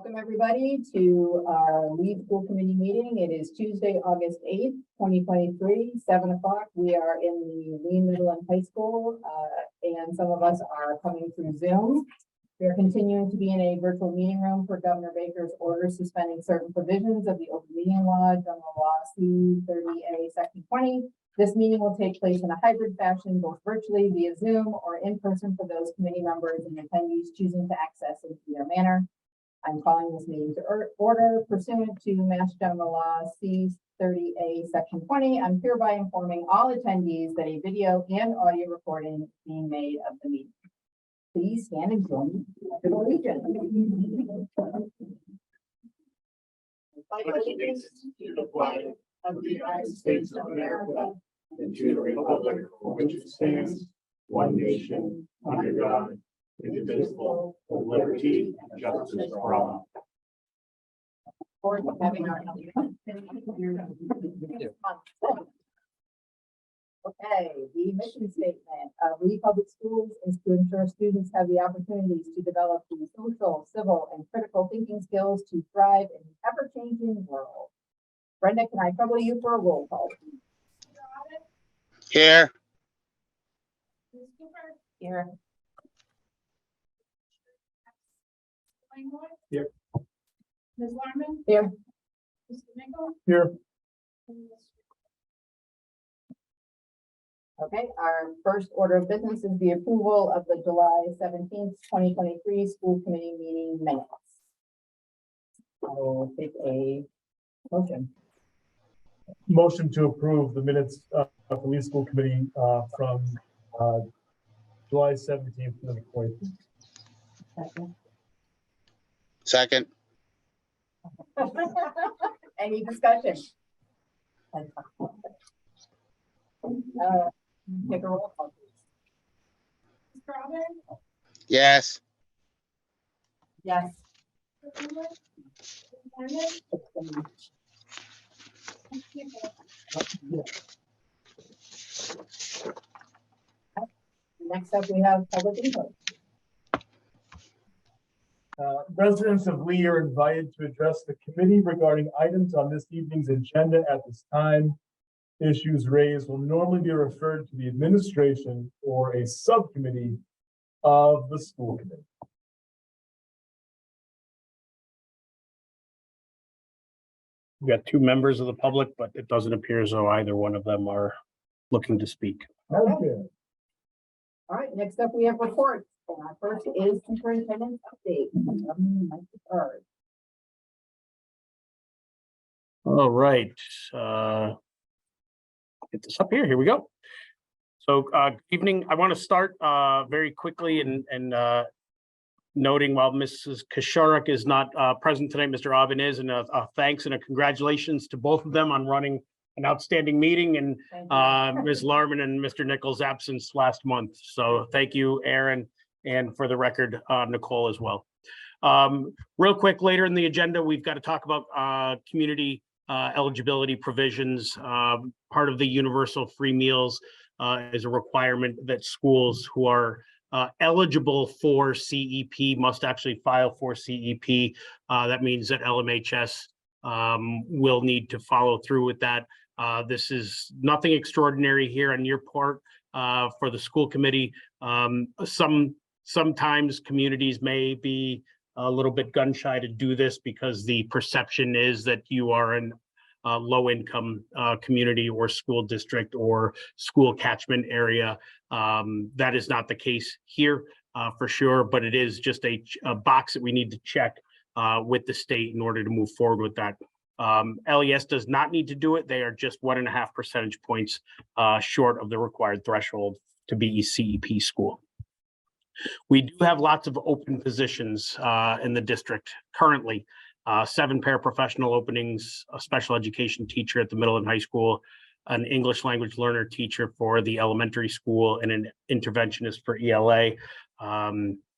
Welcome, everybody, to our lead school committee meeting. It is Tuesday, August 8th, 2023, 7 o'clock. We are in the Lee Middle and High School, and some of us are coming through Zoom. We are continuing to be in a virtual meeting room for Governor Baker's order suspending certain provisions of the Open Meeting Law, General Law C-30A, Section 20. This meeting will take place in a hybrid fashion, both virtually via Zoom or in person for those committee members and attendees choosing to access in either manner. I'm calling this meeting to order pursuant to Mass General Law C-30A, Section 20. I'm hereby informing all attendees that a video and audio recording is being made of the meeting. Please stand and join me for the Legion. Allegiance to the flag of the United States of America and to the republic for which it stands, one nation, under God, indivisible, with liberty and justice for all. For having our Okay, the mission statement of Lee Public Schools is to ensure students have the opportunities to develop the social, civil, and critical thinking skills to thrive in an ever-changing world. Brenda, can I trouble you for a roll call? Here. Here. Here. Ms. Larman? Here. Mr. Nichols? Here. Okay, our first order of business is the approval of the July 17th, 2023 school committee meeting minutes. I will take a motion. Motion to approve the minutes of the Lee School Committee from July 17th to the 20th. Second. Any discussion? Take a roll call, please. Mr. Robin? Yes. Yes. Mr. England? Ms. Larman? Ms. Nichols? Next up, we have public input. Residents of Lee are invited to address the committee regarding items on this evening's agenda at this time. Issues raised will normally be referred to the administration or a subcommittee of the school committee. We got two members of the public, but it doesn't appear as though either one of them are looking to speak. Okay. All right, next up, we have reports. And our first is superintendent's update. Mike Picard. All right. Get this up here. Here we go. So evening, I want to start very quickly and noting while Mrs. Kasharek is not present tonight, Mr. Robin is, and thanks and a congratulations to both of them on running an outstanding meeting, and Ms. Larman and Mr. Nichols' absence last month. So thank you, Aaron, and for the record, Nicole as well. Real quick, later in the agenda, we've got to talk about community eligibility provisions. Part of the universal free meals is a requirement that schools who are eligible for CEP must actually file for CEP. That means that LMHS will need to follow through with that. This is nothing extraordinary here on your part for the school committee. Sometimes communities may be a little bit gun shy to do this because the perception is that you are in a low income community or school district or school catchment area. That is not the case here for sure, but it is just a box that we need to check with the state in order to move forward with that. LES does not need to do it. They are just 1.5 percentage points short of the required threshold to be a CEP school. We do have lots of open positions in the district currently. 7 paraprofessional openings, a special education teacher at the middle and high school, an English language learner teacher for the elementary school, and an interventionist for ELA.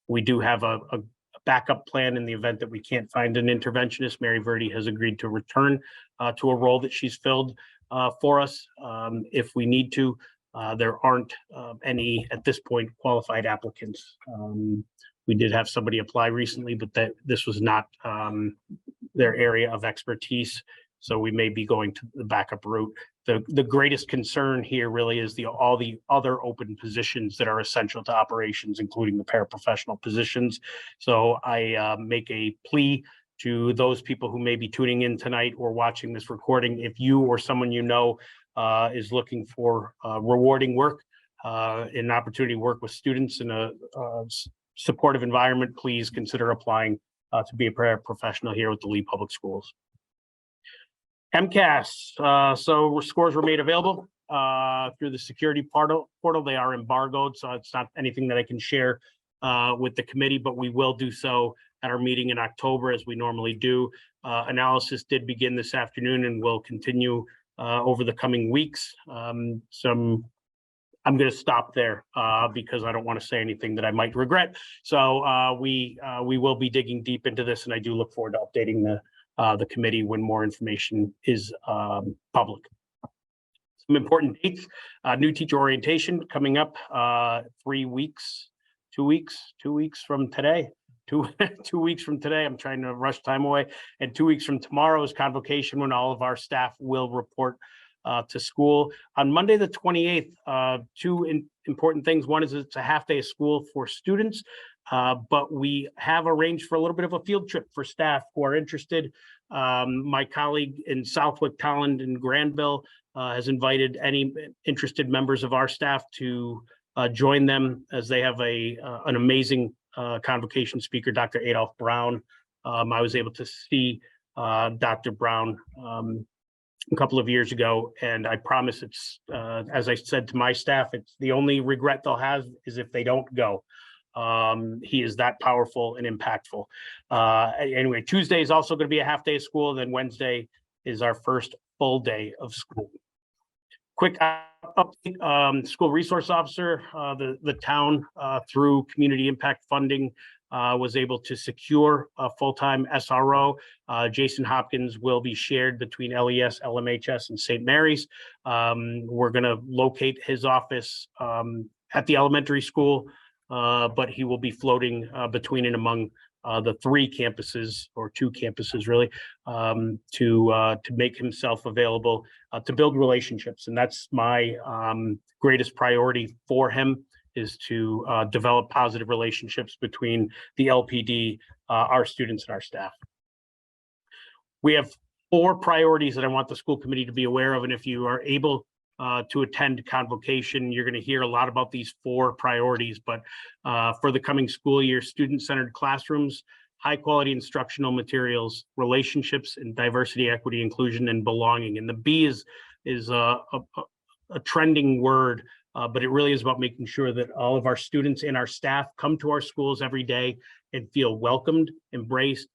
We do have a backup plan in the event that we can't find an interventionist. Mary Verdi has agreed to return to a role that she's filled for us if we need to. There aren't any at this point qualified applicants. We did have somebody apply recently, but this was not their area of expertise. So we may be going to the backup route. The greatest concern here really is all the other open positions that are essential to operations, including the paraprofessional positions. So I make a plea to those people who may be tuning in tonight or watching this recording. If you or someone you know is looking for rewarding work, an opportunity to work with students in a supportive environment, please consider applying to be a paraprofessional here with the Lee Public Schools. MCAS, so scores were made available through the security portal. They are embargoed, so it's not anything that I can share with the committee, but we will do so at our meeting in October as we normally do. Analysis did begin this afternoon and will continue over the coming weeks. I'm going to stop there because I don't want to say anything that I might regret. So we will be digging deep into this, and I do look forward to updating the committee when more information is public. Some important dates: new teacher orientation coming up 2 weeks from today. 2 weeks from today. I'm trying to rush time away. And 2 weeks from tomorrow is convocation, when all of our staff will report to school. On Monday, the 28th, two important things. One is it's a half day of school for students, but we have arranged for a little bit of a field trip for staff who are interested. My colleague in Southwick, Tolland, and Granville has invited any interested members of our staff to join them, as they have an amazing convocation speaker, Dr. Adolph Brown. I was able to see Dr. Brown a couple of years ago, and I promise it's, as I said to my staff, it's the only regret they'll have is if they don't go. He is that powerful and impactful. Anyway, Tuesday is also going to be a half day of school, and then Wednesday is our first full day of school. Quick update, school resource officer, the town through community impact funding was able to secure a full-time SRO. Jason Hopkins will be shared between LES, LMHS, and St. Mary's. We're going to locate his office at the elementary school, but he will be floating between and among the three campuses, or two campuses really, to make himself available to build relationships. And that's my greatest priority for him, is to develop positive relationships between the LPD, our students, and our staff. We have 4 priorities that I want the school committee to be aware of. And if you are able to attend convocation, you're going to hear a lot about these 4 priorities. But for the coming school year: student-centered classrooms, high-quality instructional materials, relationships, and diversity, equity, inclusion, and belonging. And the B is a trending word, but it really is about making sure that all of our students and our staff come to our schools every day and feel welcomed, embraced,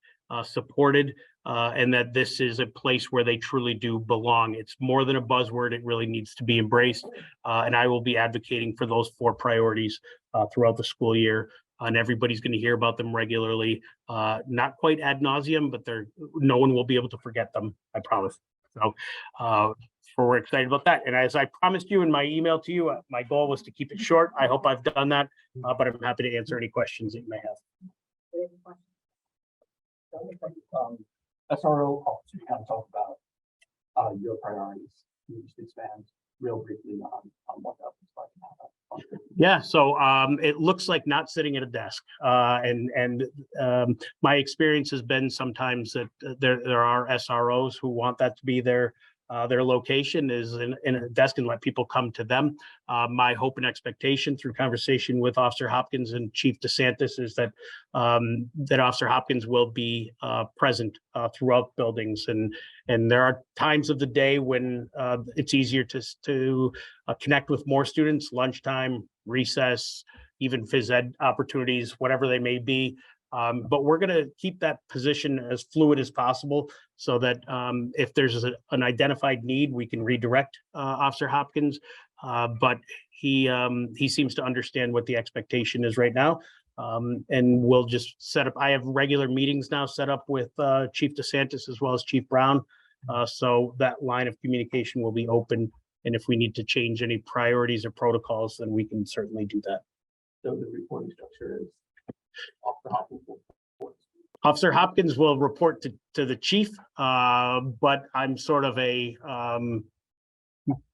supported, and that this is a place where they truly do belong. It's more than a buzzword. It really needs to be embraced. And I will be advocating for those 4 priorities throughout the school year. And everybody's going to hear about them regularly, not quite ad nauseum, but no one will be able to forget them, I promise. So we're excited about that. And as I promised you in my email to you, my goal was to keep it short. I hope I've done that, but I'm happy to answer any questions that you may have. SRO officer, you kind of talked about your priorities. Can you just expand real briefly on what that looks like? Yeah, so it looks like not sitting at a desk, and my experience has been sometimes that there are SROs who want that to be their location, is in a desk, and let people come to them. My hope and expectation through conversation with Officer Hopkins and Chief DeSantis is that that Officer Hopkins will be present throughout buildings, and there are times of the day when it's easier to connect with more students: lunchtime, recess, even phys ed opportunities, whatever they may be. But we're going to keep that position as fluid as possible, so that if there's an identified need, we can redirect Officer Hopkins. But he seems to understand what the expectation is right now. And we'll just set up, I have regular meetings now set up with Chief DeSantis as well as Chief Brown. So that line of communication will be open. And if we need to change any priorities or protocols, then we can certainly do that. So the reporting structure is Officer Hopkins will report to the chief, but I'm sort of a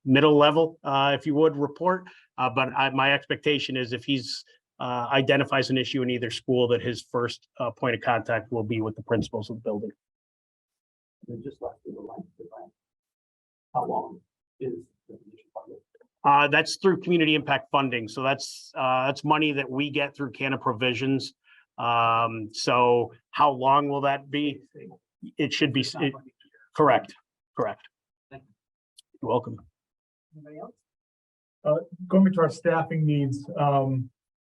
middle level, if you would, report. But my expectation is if he's identifies an issue in either school, that his first point of contact will be with the principals of the building. And just left the length of the grant. How long is the position funded? That's through community impact funding. So that's money that we get through Canada Provisions. So how long will that be? It should be, correct. Thank you. You're welcome. Anybody else? Going back to our staffing needs,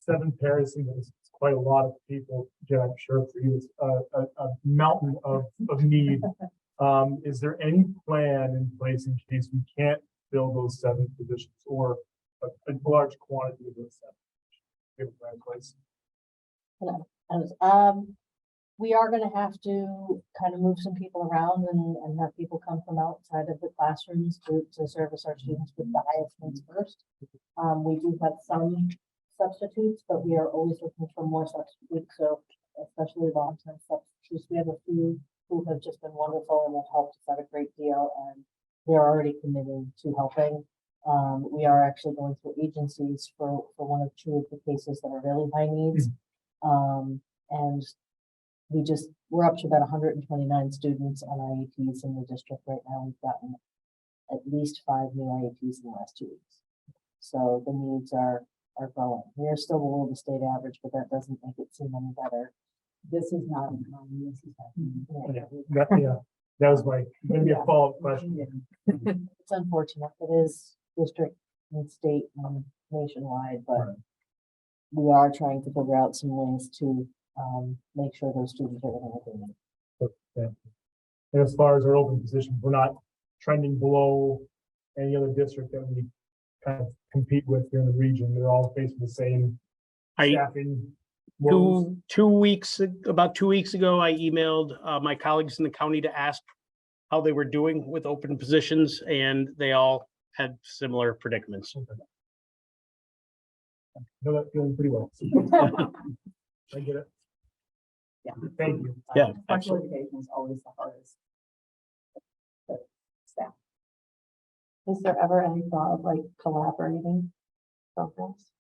7 pairs, it's quite a lot of people. Jen, I'm sure for you, it's a mountain of need. Is there any plan in place in case we can't fill those 7 positions or a large quantity of those 7? We have a plan in place. We are gonna have to kind of move some people around and have people come from outside of the classrooms to service our students with the highest needs first. We do have some substitutes, but we are always looking for more substitutes, so especially long-term substitutes. We have a few who have just been wonderful and have helped us out a great deal, and they're already committed to helping. We are actually going through agencies for 1 or 2 of the cases that are really high needs. And we're up to about 129 students on IEPs in the district right now. We've gotten at least 5 new IEPs in the last 2 weeks. So the needs are growing. We are still below the state average, but that doesn't make it seem any better. This is not uncommon. This is happening. That was maybe a follow-up question. It's unfortunate. It is district and state and nationwide, but Right. we are trying to figure out some ways to make sure those students are getting what they need. And as far as our open positions, we're not trending below any other district that we kind of compete with here in the region. They're all facing the same staffing woes. About 2 weeks ago, I emailed my colleagues in the county to ask how they were doing with open positions, and they all had similar predicaments. I know that feeling pretty well. I get it. Yeah. Thank you. Yeah, Special absolutely. education is always the hardest. But staff. Is there ever any thought of like collaborating programs?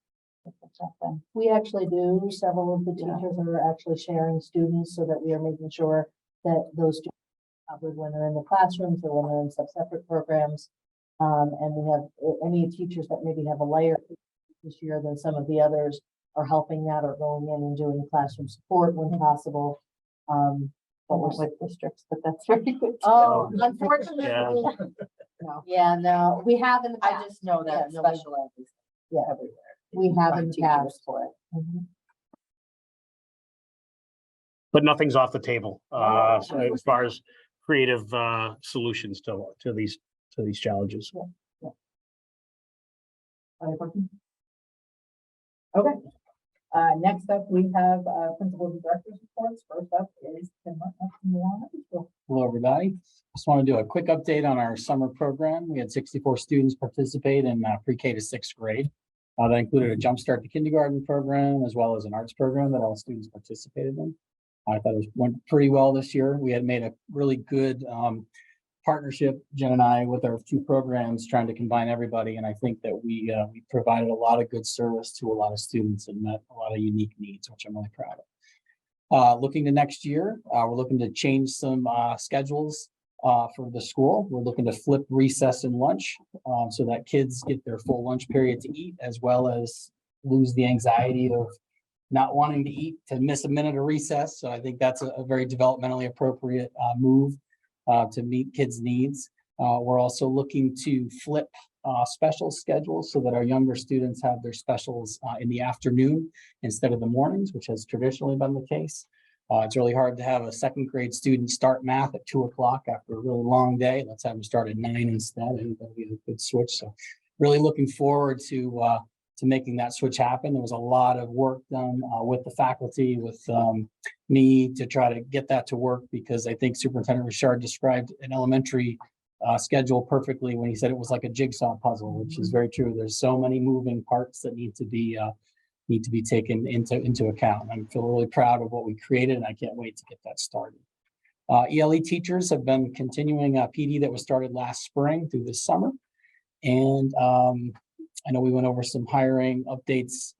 We actually do. Several of the teachers are actually sharing students so that we are making sure that those students are covered when they're in the classrooms or when they're in separate programs. And we have any teachers that maybe have a layer this year than some of the others are helping that or going in and doing classroom support when possible. But we're with districts, but that's very good. Oh, unfortunately. No, Yeah, no, we have in the I past. just know that Yeah, no, we- special ed is Yeah, everywhere. we have in Find the teachers past. for it. Mhm. But nothing's off the table so as far as creative solutions to these challenges. Other questions? Okay. Next up, we have principals and directors reports. First up is Tim Martin from the Elementary School. Hello, everybody. Just want to do a quick update on our summer program. We had 64 students participate in pre-K to 6th grade. That included a Jumpstart to Kindergarten program, as well as an arts program that all students participated in. I thought it went pretty well this year. We had made a really good partnership, Jen and I, with our 2 programs, trying to combine everybody. And I think that we provided a lot of good service to a lot of students and met a lot of unique needs, which I'm really proud of. Looking to next year, we're looking to change some schedules for the school. We're looking to flip recess and lunch so that kids get their full lunch period to eat, as well as lose the anxiety of not wanting to eat to miss a minute of recess. So I think that's a very developmentally appropriate move to meet kids' needs. We're also looking to flip special schedules so that our younger students have their specials in the afternoon instead of the mornings, which has traditionally been the case. It's really hard to have a 2nd grade student start math at 2 o'clock after a really long day. Let's have them start at 9 instead. I think that'll be a good switch. So really looking forward to making that switch happen. There was a lot of work done with the faculty, with me to try to get that to work, because I think Superintendent Richard described an elementary schedule perfectly when he said it was like a jigsaw puzzle, which is very true. There's so many moving parts that need to be need to be taken into account. I feel really proud of what we created, and I can't wait to get that started. ELE teachers have been continuing a PD that was started last spring through this summer. And I know we went over some hiring updates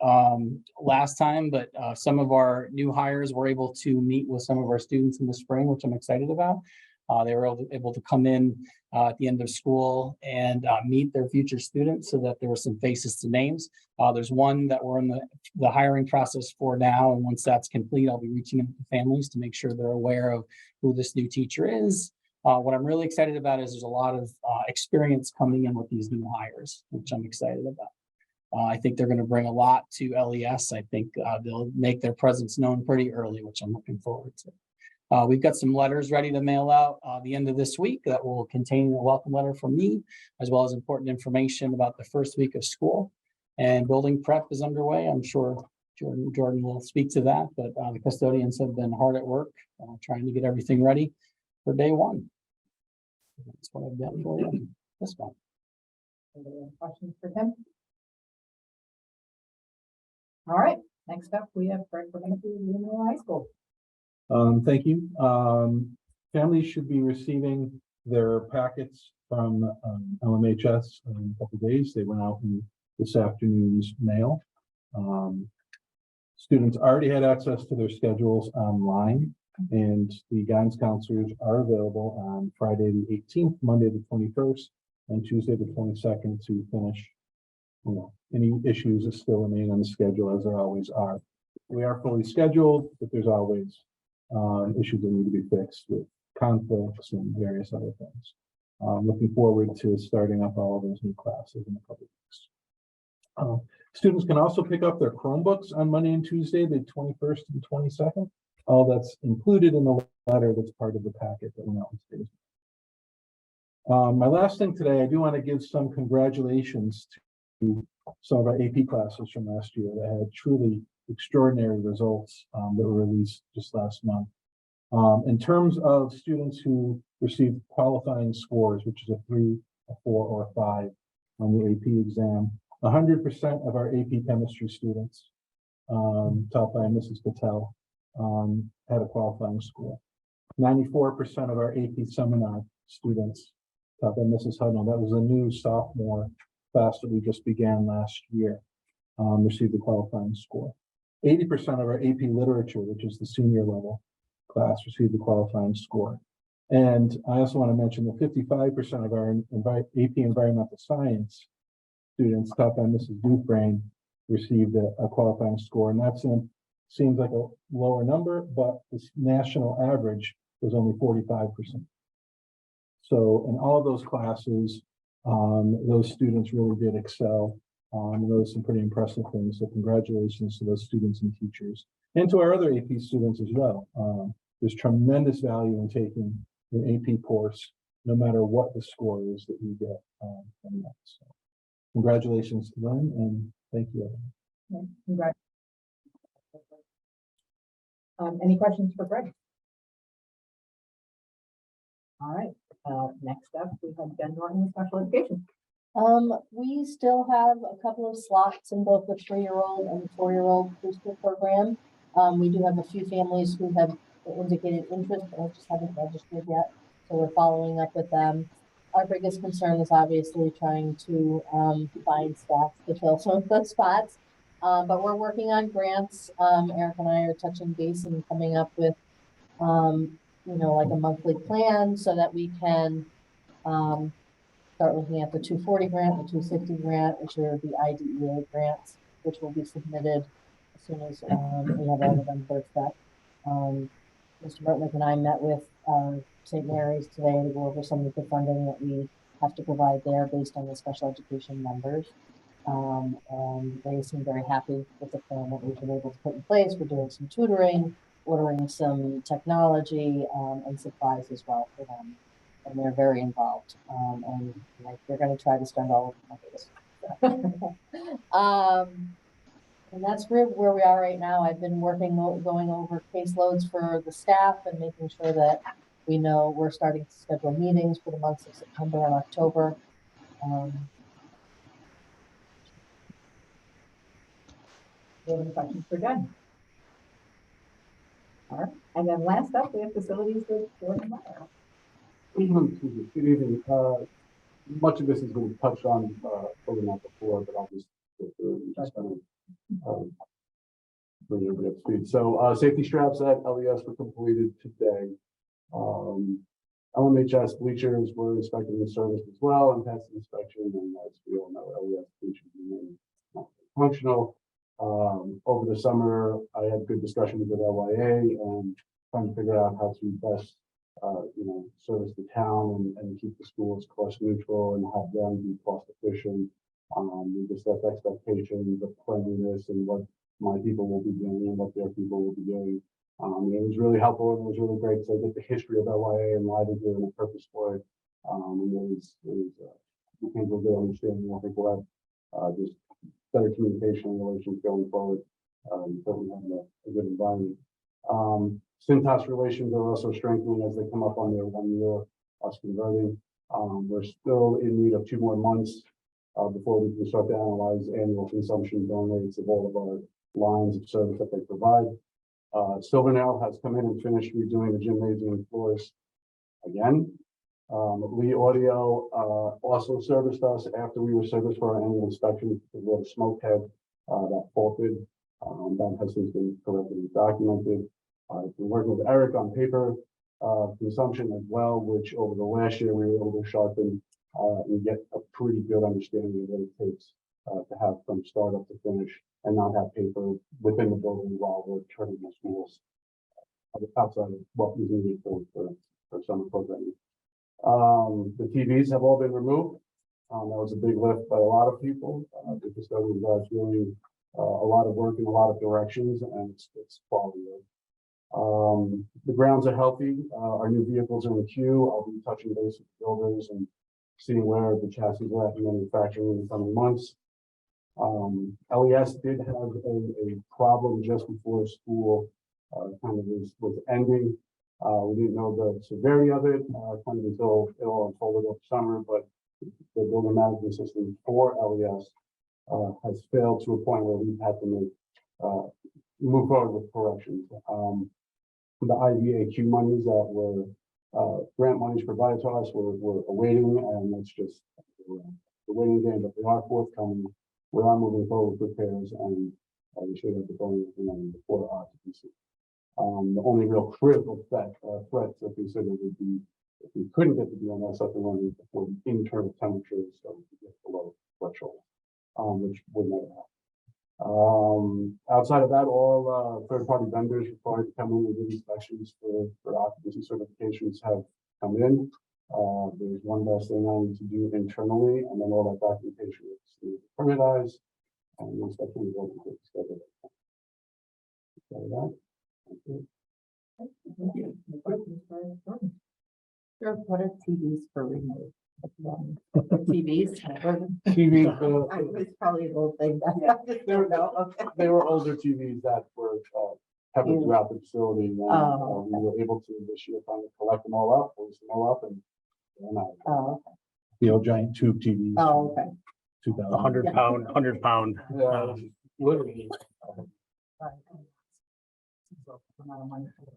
last time, but some of our new hires were able to meet with some of our students in the spring, which I'm excited about. They were able to come in at the end of school and meet their future students so that there were some faces to names. There's one that we're in the hiring process for now. And once that's complete, I'll be reaching out to families to make sure they're aware of who this new teacher is. What I'm really excited about is there's a lot of experience coming in with these new hires, which I'm excited about. I think they're going to bring a lot to LES. I think they'll make their presence known pretty early, which I'm looking forward to. We've got some letters ready to mail out the end of this week that will contain a welcome letter from me, as well as important information about the first week of school. And building prep is underway. I'm sure Jordan will speak to that, but the custodians have been hard at work trying to get everything ready for day one. That's what I've done for you this month. Anybody have questions for Tim? All right, next up, we have Fred from Middle High School. Thank you. Families should be receiving their packets from LMHS in a couple of days. They went out in this afternoon's mail. Students already had access to their schedules online, and the guidance counselors are available on Friday the 18th, Monday the 21st, and Tuesday the 22nd to finish. Any issues that still remain on the schedule, as there always are. We are fully scheduled, but there's always issues that need to be fixed with conflicts and various other things. Looking forward to starting up all of those new classes in a couple of weeks. Students can also pick up their Chromebooks on Monday and Tuesday, the 21st and 22nd. All that's included in the letter that's part of the packet that went out today. My last thing today, I do want to give some congratulations to some of our AP classes from last year that had truly extraordinary results that were released just last month. In terms of students who received qualifying scores, which is a 3, a 4, or a 5 on the AP exam, 100% of our AP chemistry students, taught by Mrs. Patel, had a qualifying score. 94% of our AP seminar students, taught by Mrs. Hudnall, that was a new sophomore class that we just began last year, received a qualifying score. 80% of our AP literature, which is the senior level class, received a qualifying score. And I also want to mention that 55% of our AP environmental science students, taught by Mrs. Dufresne, received a qualifying score. And that's seems like a lower number, but the national average was only 45%. So in all of those classes, those students really did excel. Those are some pretty impressive things. So congratulations to those students and teachers, and to our other AP students as well. There's tremendous value in taking an AP course, no matter what the score is that you get from that. So congratulations to them, and thank you. Congrats. Any questions for Fred? All right, next up, we have Jen Norton with special education. We still have a couple of slots in both the 3-year-old and the 4-year-old preschool program. We do have a few families who have indicated interest, but just haven't registered yet. So we're following up with them. Our biggest concern is obviously trying to find staff to fill some of those spots. But we're working on grants. Eric and I are touching base and coming up with, like a monthly plan so that we can start looking at the 240 grant, the 260 grant, which are the IDEA grants, which will be submitted as soon as we have all of them first up. Mr. Burtnick and I met with St. Mary's today to go over some of the funding that we have to provide there based on the special education numbers. And they seem very happy with the plan that we've been able to put in place. We're doing some tutoring, ordering some technology and supplies as well for them. And they're very involved. And they're going to try to spend all of the money. And that's where we are right now. I've been going over caseloads for the staff and making sure that we know we're starting to schedule meetings for the months of September and October. Do you have any questions for Jen? All right, and then last up, we have facilities with Jordan Meyer. Good evening. Much of this has been touched on, over that before, but I'll just go through and just kind of, bring everybody up to speed. So, safety straps at LES were completed today. LMHS bleachers were inspected and serviced as well and passed the inspection, and as we all know, LES bleachers remain not functional. Over the summer, I had good discussions with LYA and trying to figure out how to best service the town and keep the schools cost neutral and have them be cost efficient. We discussed expectations of cleanliness and what my people will be doing and what their people will be doing. It was really helpful and it was really great to get the history of LYA and why they're doing the purpose for it. And we came to a good understanding. I think we'll have just better communication and relations going forward. So we have a good environment. Cintas relations are also strengthening as they come up on their 1 year us converting. We're still in need of 2 more months before we can start to analyze annual consumption burn rates of all of our lines of service that they provide. Silvernail has come in and finished redoing the gymnasium floors again. Lee Audio also serviced us after we were serviced for our annual inspection because we had a smoke head that faulted. That has since been corrected and documented. I've been working with Eric on paper consumption as well, which over the last year we were able to sharpen and get a pretty good understanding of what it takes to have from startup to finish and not have paper within the building while we're turning the schools outside of what was needed for summer programming. The TVs have all been removed. That was a big lift by a lot of people because that was doing a lot of work in a lot of directions and it's quality work. The grounds are healthy. Our new vehicles are in the queue. I'll be touching base with builders and seeing where the chassis are at in manufacturing in the coming months. LES did have a problem just before school kind of was ending. We didn't know the severity of it kind of until it all unfolded over summer, but the building management system for LES has failed to a point where we've had to move forward with corrections. The IVAQ monies that were grant monies provided to us we're awaiting, and it's just the waiting game, but they are forthcoming. We are moving forward with repairs, and we should have the building before occupancy. The only real critical threat to consider would be if we couldn't get the BMS up and running before the internal temperatures started to get below threshold, which would never happen. Outside of that, all third-party vendors required to come in and do inspections for occupancy certifications have come in. There's one last thing I need to do internally, and then all that documentation is permitized, and the inspection will be scheduled. So Sure, what are TVs for remote? TVs? It's probably an old thing. they were older TVs that were covered throughout the facility. And, we were able to this year finally collect them all up, release them all up, and the old giant tube TVs. Oh, okay. 2000. 100 pound. Yeah, literally.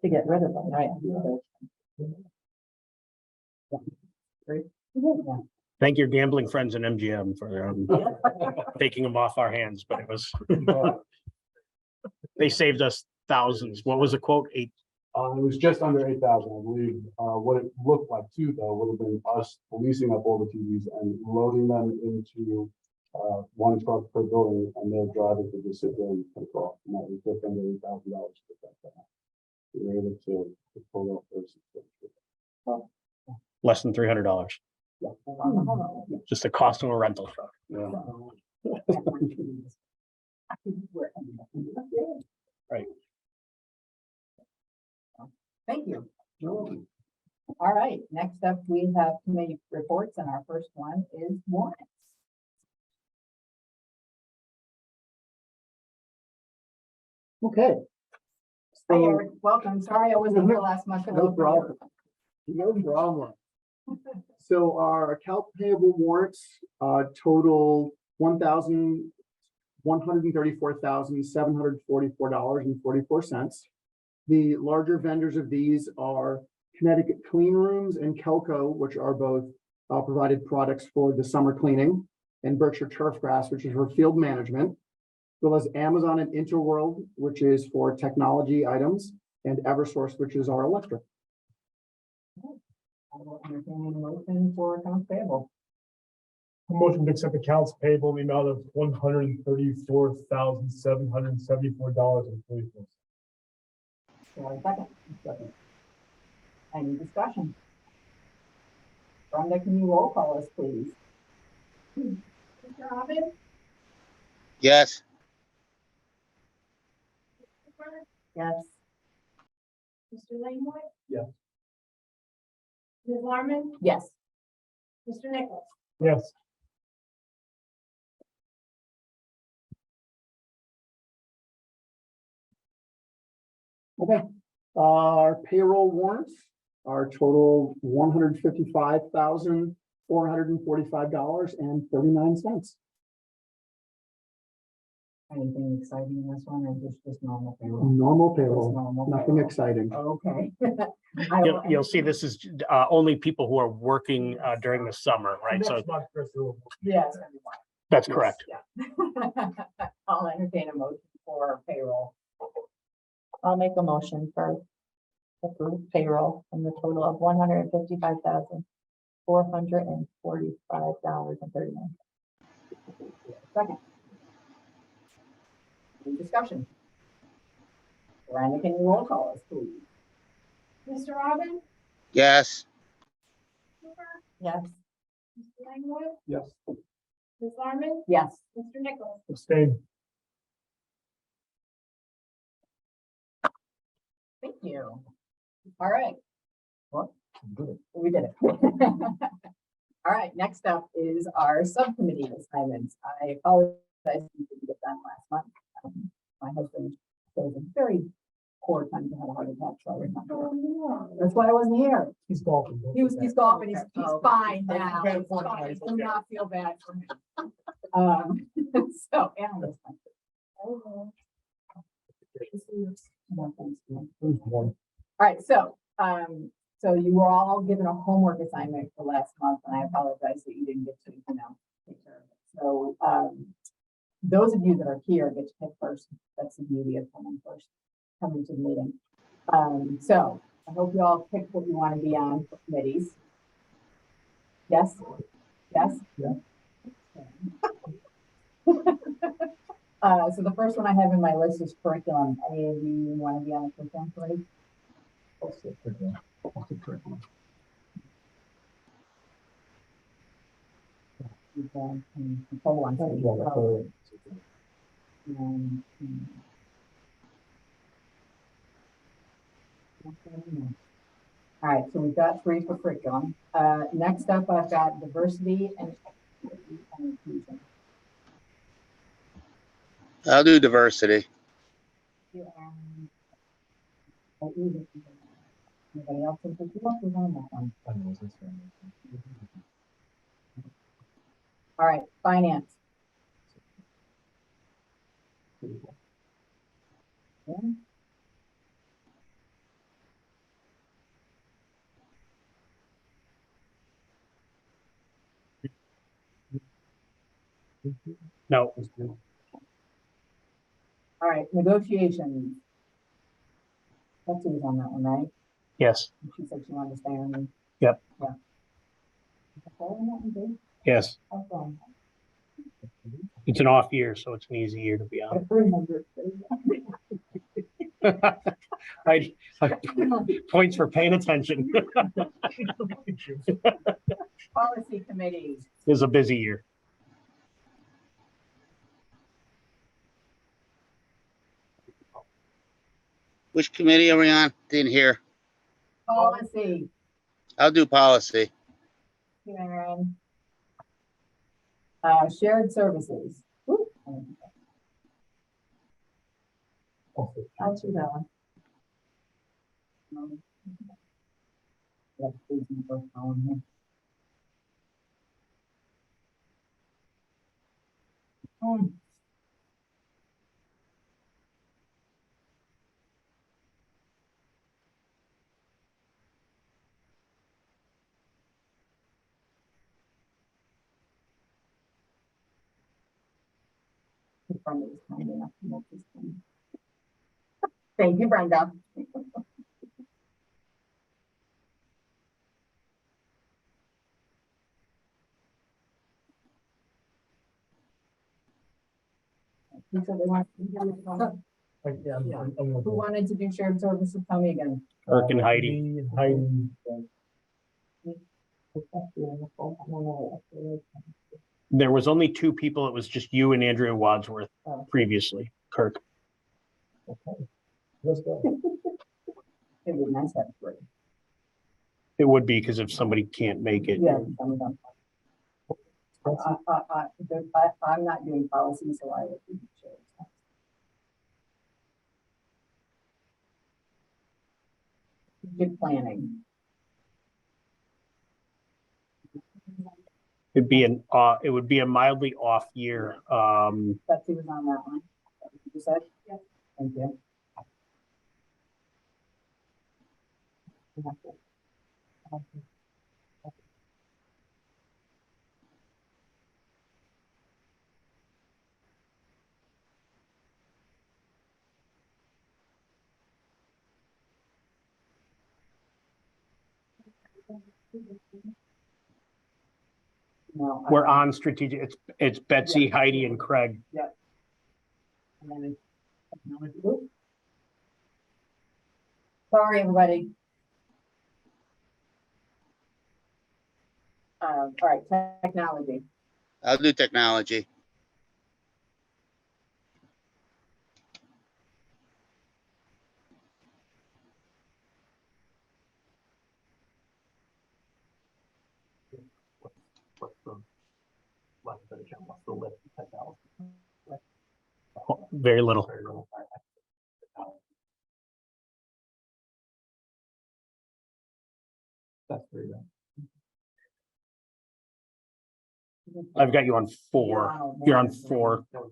To get rid of them, right? Yeah. Thank your gambling friends in MGM for taking them off our hands, but it was, they saved us thousands. What was the quote? It was just under 8,000, I believe. What it looked like too, though, would have been us leasing up all the TVs and loading them into one truck per building, and their drivers would just sit there and take off. And that was just under $8,000 to get that. We were able to pull off those. Less than $300. Yeah. Just the cost of a rental truck. Yeah. Right. Thank you. All right, next up, we have committee reports, and our first one is warrants. Okay. Hi, Eric. Welcome. Sorry I wasn't here last month. No problem. No problem. So our account payable warrants total $134,744.44. The larger vendors of these are Connecticut Clean Rooms and Kelco, which are both provided products for the summer cleaning, and Berkshire Turfgrass, which is for field management, as well as Amazon and Interworld, which is for technology items, and Eversource, which is our electric. I will entertain a motion for accounts payable. A motion to accept accounts payable in the amount of $134,774.44. Do I have a second? Any discussion? Brenda, can you roll call us, please? Mr. Robin? yes, Yes. Mr. Langlois? Yes. Ms. Larmen? Yes. Mr. Nichols? Yes. Okay, our payroll warrants are total $155,445.39. Anything exciting in this one or just normal payroll? Normal Just payroll, normal nothing payroll. exciting. Okay. You'll see this is only people who are working during the summer, right? So Next month, Chris, we'll- Yes. that's correct. Yeah. I'll entertain a motion for payroll. I'll make a motion for approved payroll in the total of $155,445.39. Second. Any discussion? Brenda, can you roll call us, please? Mr. Robin? yes, Yes. Mr. Langlois? Yes. Ms. Larmen? Yes. Mr. Nichols? Abstain. Thank you. All right. Well, we did it. All right, next up is our subcommittee assignments. I apologize, we didn't get done last month. My husband chose a very poor time to have a heart attack, so I was not here. That's why I wasn't here. He's golfing. He's golfing, he's Oh. fine now. Okay. He's fine. Do not feel bad for him. So, analyst. All right, so you were all given a homework assignment for last month, and I apologize that you didn't get to, take care of it. So, those of you that are here get to pick first. That's the beauty of coming to the meeting. So I hope you all picked what you want to be on for committees. Yes? Yes? Yeah. So the first one I have in my list is curriculum. Any of you want to be on the curriculum committee? You can, hold on. All right, so we've got 3 for curriculum. Next up, I've got diversity and equity and inclusion. I'll do diversity. Anybody else think you want to be on that one? All right, finance. Yeah. No, All right, negotiations. Betsy was on that one, right? yes, She said she wanted to stay on. Yep. Yeah. Okay, on that one, too? yes. Okay. It's an off year, so it's an easy year to be I on. remember. I points for paying attention. Policy committee. It's a busy year. Which committee are we on? Didn't hear. Policy. I'll do policy. Karen. Shared services. Woo. I'll do that one. Yeah, please, in the first column here. Brenda was kind enough to make this one. Thank you, Brenda. Who said they want- Like, yeah, Who wanted to do shared services? Tell me again. Kirk and Heidi. Me and Heidi. There was only two people. It was just you and Andrea Wadsworth previously, Kirk. Let's go. It would be nice to have three. It would be because if somebody can't make it. Yeah. I'm done. I'm not doing policy, so I would do shared. Good planning. It'd be it would be a mildly off year. Betsy was on that one. That what you said? Yes. Thank you. No. We're on strategic. It's Betsy, Heidi, and Craig. Sorry, everybody. All right, technology. I'll do technology. Very little. That's very good. I've got you on 4. You're on 4. No,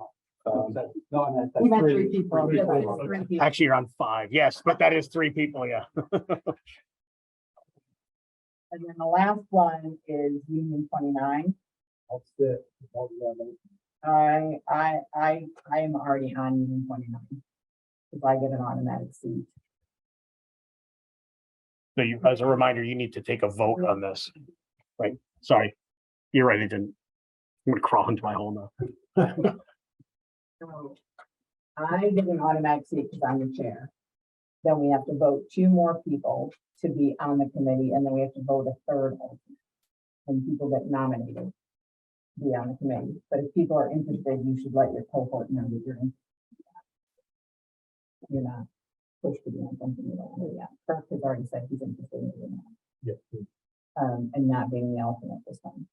I meant We that's meant three. three people. Three Yeah, people. it's three people. Actually, you're on 5. Yes, but that is 3 people. Yeah. And then the last one is Union 29. That's it. I am already on Union 29. If I get an automatic seat. So you, as a reminder, you need to take a vote on this. Right. Sorry. You're right. I didn't. I'm gonna crawl into my hole now. So I get an automatic seat because I'm the chair. Then we have to vote 2 more people to be on the committee, and then we have to vote a third alternate. And people get nominated to be on the committee. But if people are interested, you should let your cohort know that you're interested. You're not pushed to be on something you don't want to be on. Kirk has already said he's interested in doing that. Yeah. And not being the alternate this time.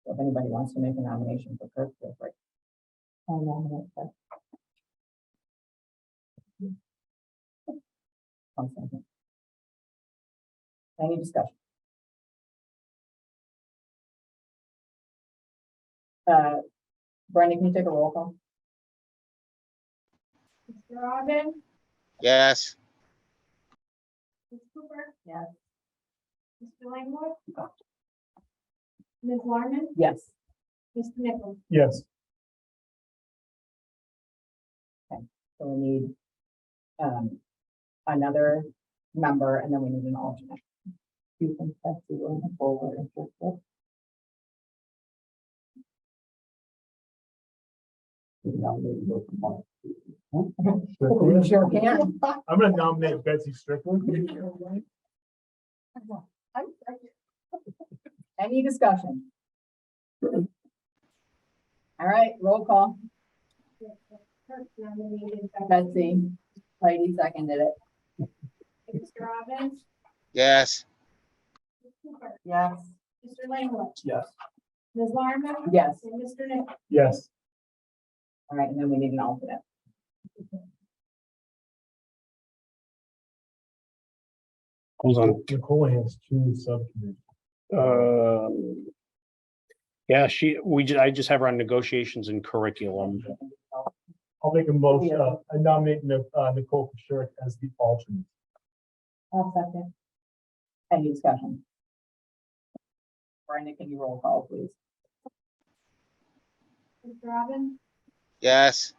So if anybody wants to make a nomination for Kirk, feel free. I'll nominate Kirk. One second. Any discussion? Brenda, can you take a roll call? Mr. Robin? Yes. Ms. Cooper? Yes. Mr. Langwood? Ms. Larmen? Yes. Mr. Nichols? Yes. So we need another member, and then we need an alternate. You think that's the one forward interested? We sure can. I'm gonna nominate Betsy Strickland. Any discussion? All right, roll call. Kirk nominated Betsy, Heidi seconded it. Mr. Robin? Yes. Ms. Cooper? Yes. Mr. Langwood? Yes. Ms. Larmen? Yes. And Mr. Nichols? Yes. All right, and then we need an alternate. Hold on. Nicole has 2 subcommittees. Yeah, I just have her on negotiations and curriculum. I'll make a motion, I nominate Nicole Kusherick as the alternate. I'll second. Any discussion? Brenda, can you roll call, please? Mr. Robin? yes,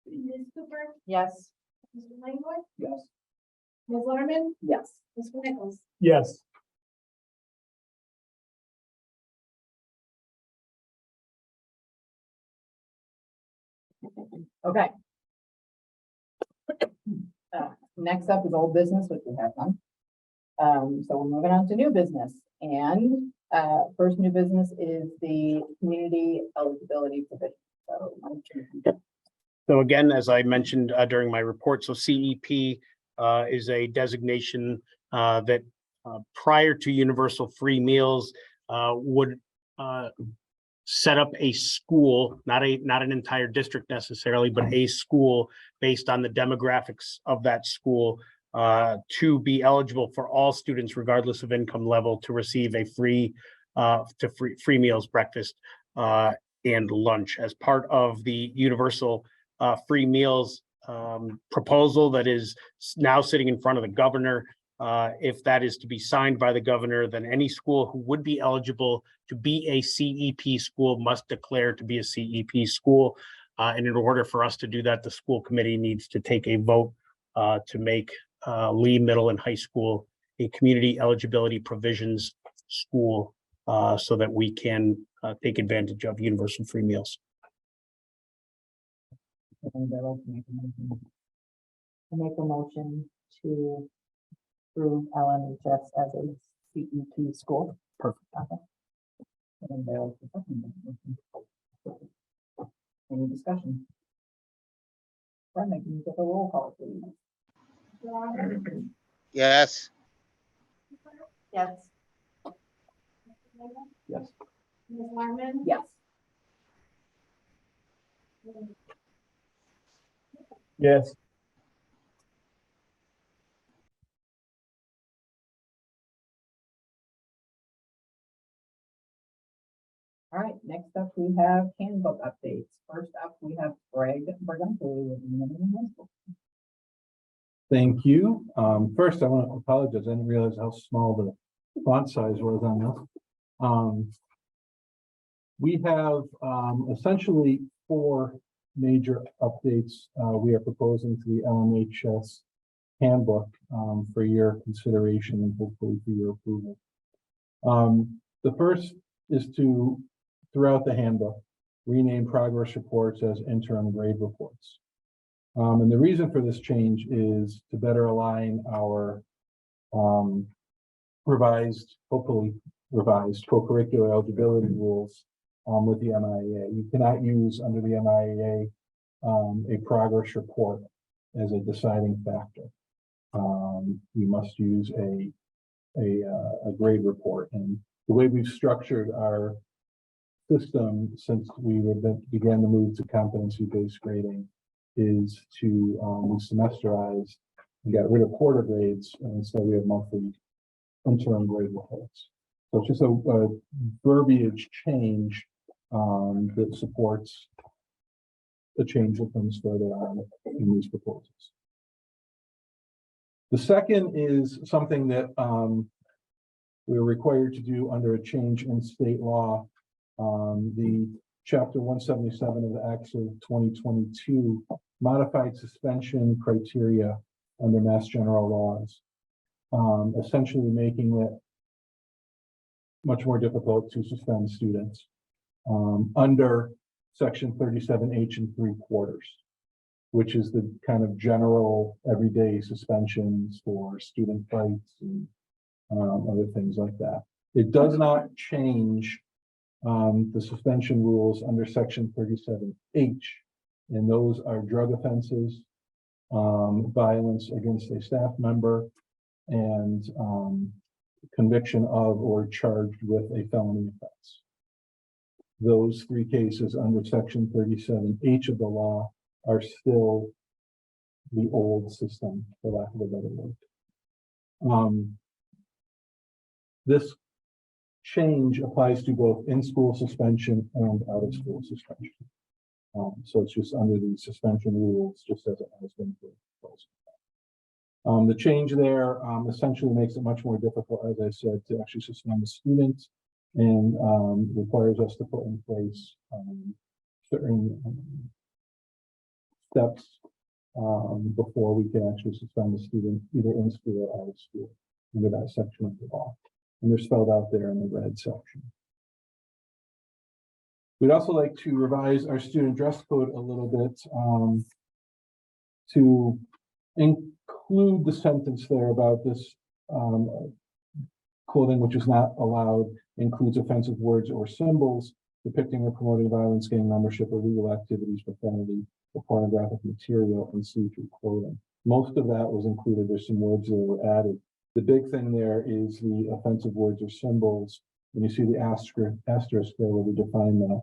Ms. Cooper, Yes. Mr. Langlois, Yes. Ms. Larmen, Yes. Mr. Nichols. Yes. Okay. Next up is old business, which we have none. So we're moving on to new business, and, first new business is the community eligibility provision. So, So again, as I mentioned during my report, so CEP is a designation that prior to universal free meals would set up a school, not an entire district necessarily, but a school based on the demographics of that school to be eligible for all students, regardless of income level, to receive a free meals, breakfast and lunch as part of the universal free meals proposal that is now sitting in front of the governor. If that is to be signed by the governor, then any school who would be eligible to be a CEP school must declare to be a CEP school. And in order for us to do that, the school committee needs to take a vote to make Lee Middle and High School a community eligibility provisions school so that we can take advantage of universal free meals. Make a motion to approve LMHS as a CEP school. Perfect. Any discussion? Brenda, can you get the roll call, please? Mr. Larmen, yes, Yes. Mr. Langlois, Yes. Ms. Larmen. Yes. Yes. All right, next up, we have handbook updates. First up, we have Greg Bergante with the Middle High School. Thank you. First, I want to apologize. I didn't realize how small the font size was on this. We have essentially 4 major updates we are proposing to the LMHS handbook for your consideration and hopefully for your approval. The first is to, throughout the handbook, rename progress reports as interim grade reports. And the reason for this change is to better align our hopefully revised co-curricular eligibility rules with the MIAA. You cannot use under the MIAA a progress report as a deciding factor. You must use a grade report, and the way we've structured our system since we began to move to competency-based grading is to semesterize and get rid of quarter grades, and instead we have monthly interim grade reports. So it's just a verbiage change that supports the change that comes further on in these proposals. The second is something that we're required to do under a change in state law. The Chapter 177 of the Acts of 2022 modified suspension criteria under Mass General laws, essentially making it much more difficult to suspend students under Section 37H and 3/4, which is the kind of general everyday suspensions for student fights and other things like that. It does not change the suspension rules under Section 37H, and those are drug offenses, violence against a staff member, and conviction of or charged with a felony offense. Those 3 cases under Section 37H of the law are still the old system, for lack of a better word. This change applies to both in-school suspension and out-of-school suspension. So it's just under the suspension rules, just as it has been proposed. The change there essentially makes it much more difficult, as I said, to actually suspend a student, and requires us to put in place certain steps before we can actually suspend the student either in school or out of school under that section of the law. And they're spelled out there in the red section. We'd also like to revise our student dress code a little bit to include the sentence there about this clothing which is not allowed includes offensive words or symbols depicting or promoting violence, gang membership, or legal activities, profanity, or pornographic material, and see-through clothing. Most of that was included. There's some words that were added. The big thing there is the offensive words or symbols. When you see the asterisk there where we define that,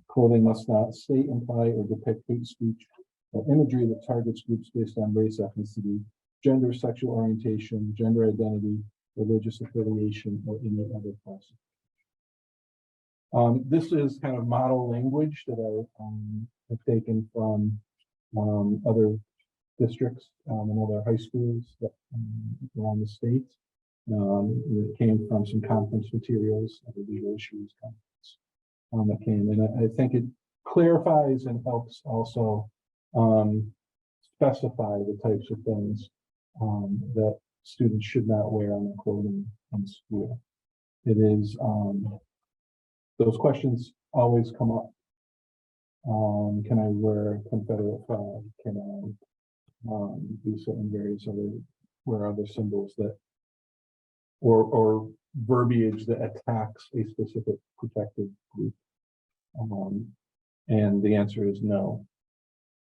clothing must not state, imply, or depict hate speech or imagery that targets groups based on race, ethnicity, gender, sexual orientation, gender identity, religious affiliation, or any other classification. This is kind of model language that I have taken from other districts and other high schools that, around the state. It came from some conference materials, other visual issues conference that came, and I think it clarifies and helps also specify the types of things that students should not wear on their clothing in school. It is those questions always come up. Can I wear a Confederate flag? Can I do certain various wear other symbols that or verbiage that attacks a specific protected group? And the answer is no.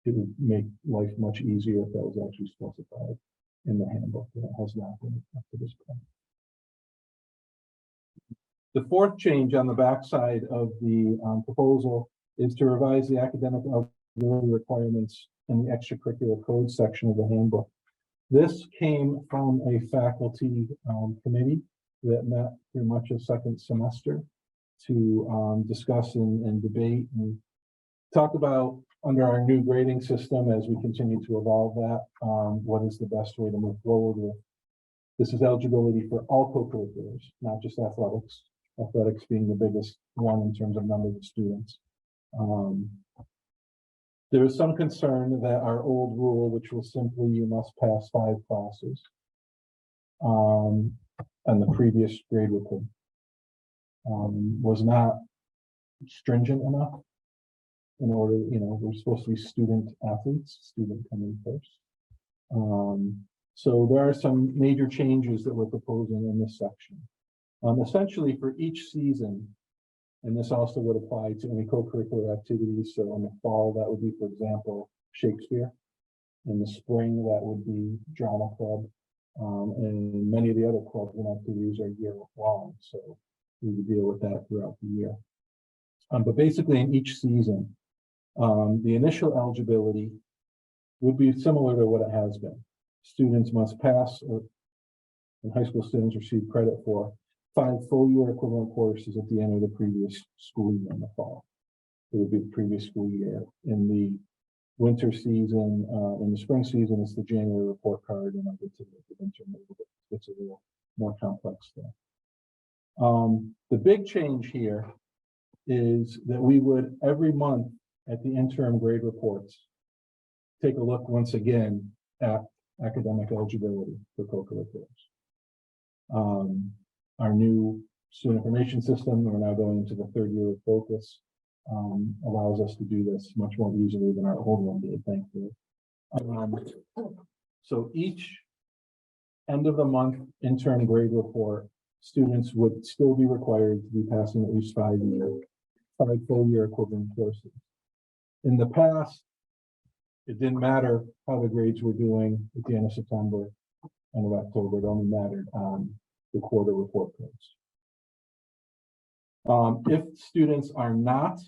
It would make life much easier if that was actually specified in the handbook, and it has not been up to this point. The fourth change on the backside of the proposal is to revise the academic eligibility requirements in the extracurricular code section of the handbook. This came from a faculty committee that met through much of second semester to discuss and debate and talk about, under our new grading system, as we continue to evolve that, what is the best way to move forward with. This is eligibility for all co-curriculars, not just athletics. Athletics being the biggest one in terms of number of students. There is some concern that our old rule, which was simply you must pass 5 classes on the previous grade report, was not stringent enough. In order, we're supposed to be student athletes, student coming first. So there are some major changes that we're proposing in this section. Essentially for each season, and this also would apply to any co-curricular activities. So in the fall, that would be, for example, Shakespeare. In the spring, that would be drama club. And many of the other clubs and activities are year long. So we would deal with that throughout the year. But basically in each season, the initial eligibility would be similar to what it has been. Students must pass, and high school students receive credit for 5 full year equivalent courses at the end of the previous school year in the fall. It would be the previous school year. In the winter season, in the spring season, it's the January report card, and I'll get to the winter maybe, but it's a little more complex there. The big change here is that we would every month at the interim grade reports take a look once again at academic eligibility for co-curriculars. Our new student information system, we're now going into the 3rd year of focus, allows us to do this much more easily than our old one did, thankfully. So each end of the month interim grade report, students would still be required to be passing at least 5 full year equivalent courses. In the past, it didn't matter how the grades were doing at the end of September and of October. It only mattered on the quarter report cards. If students are not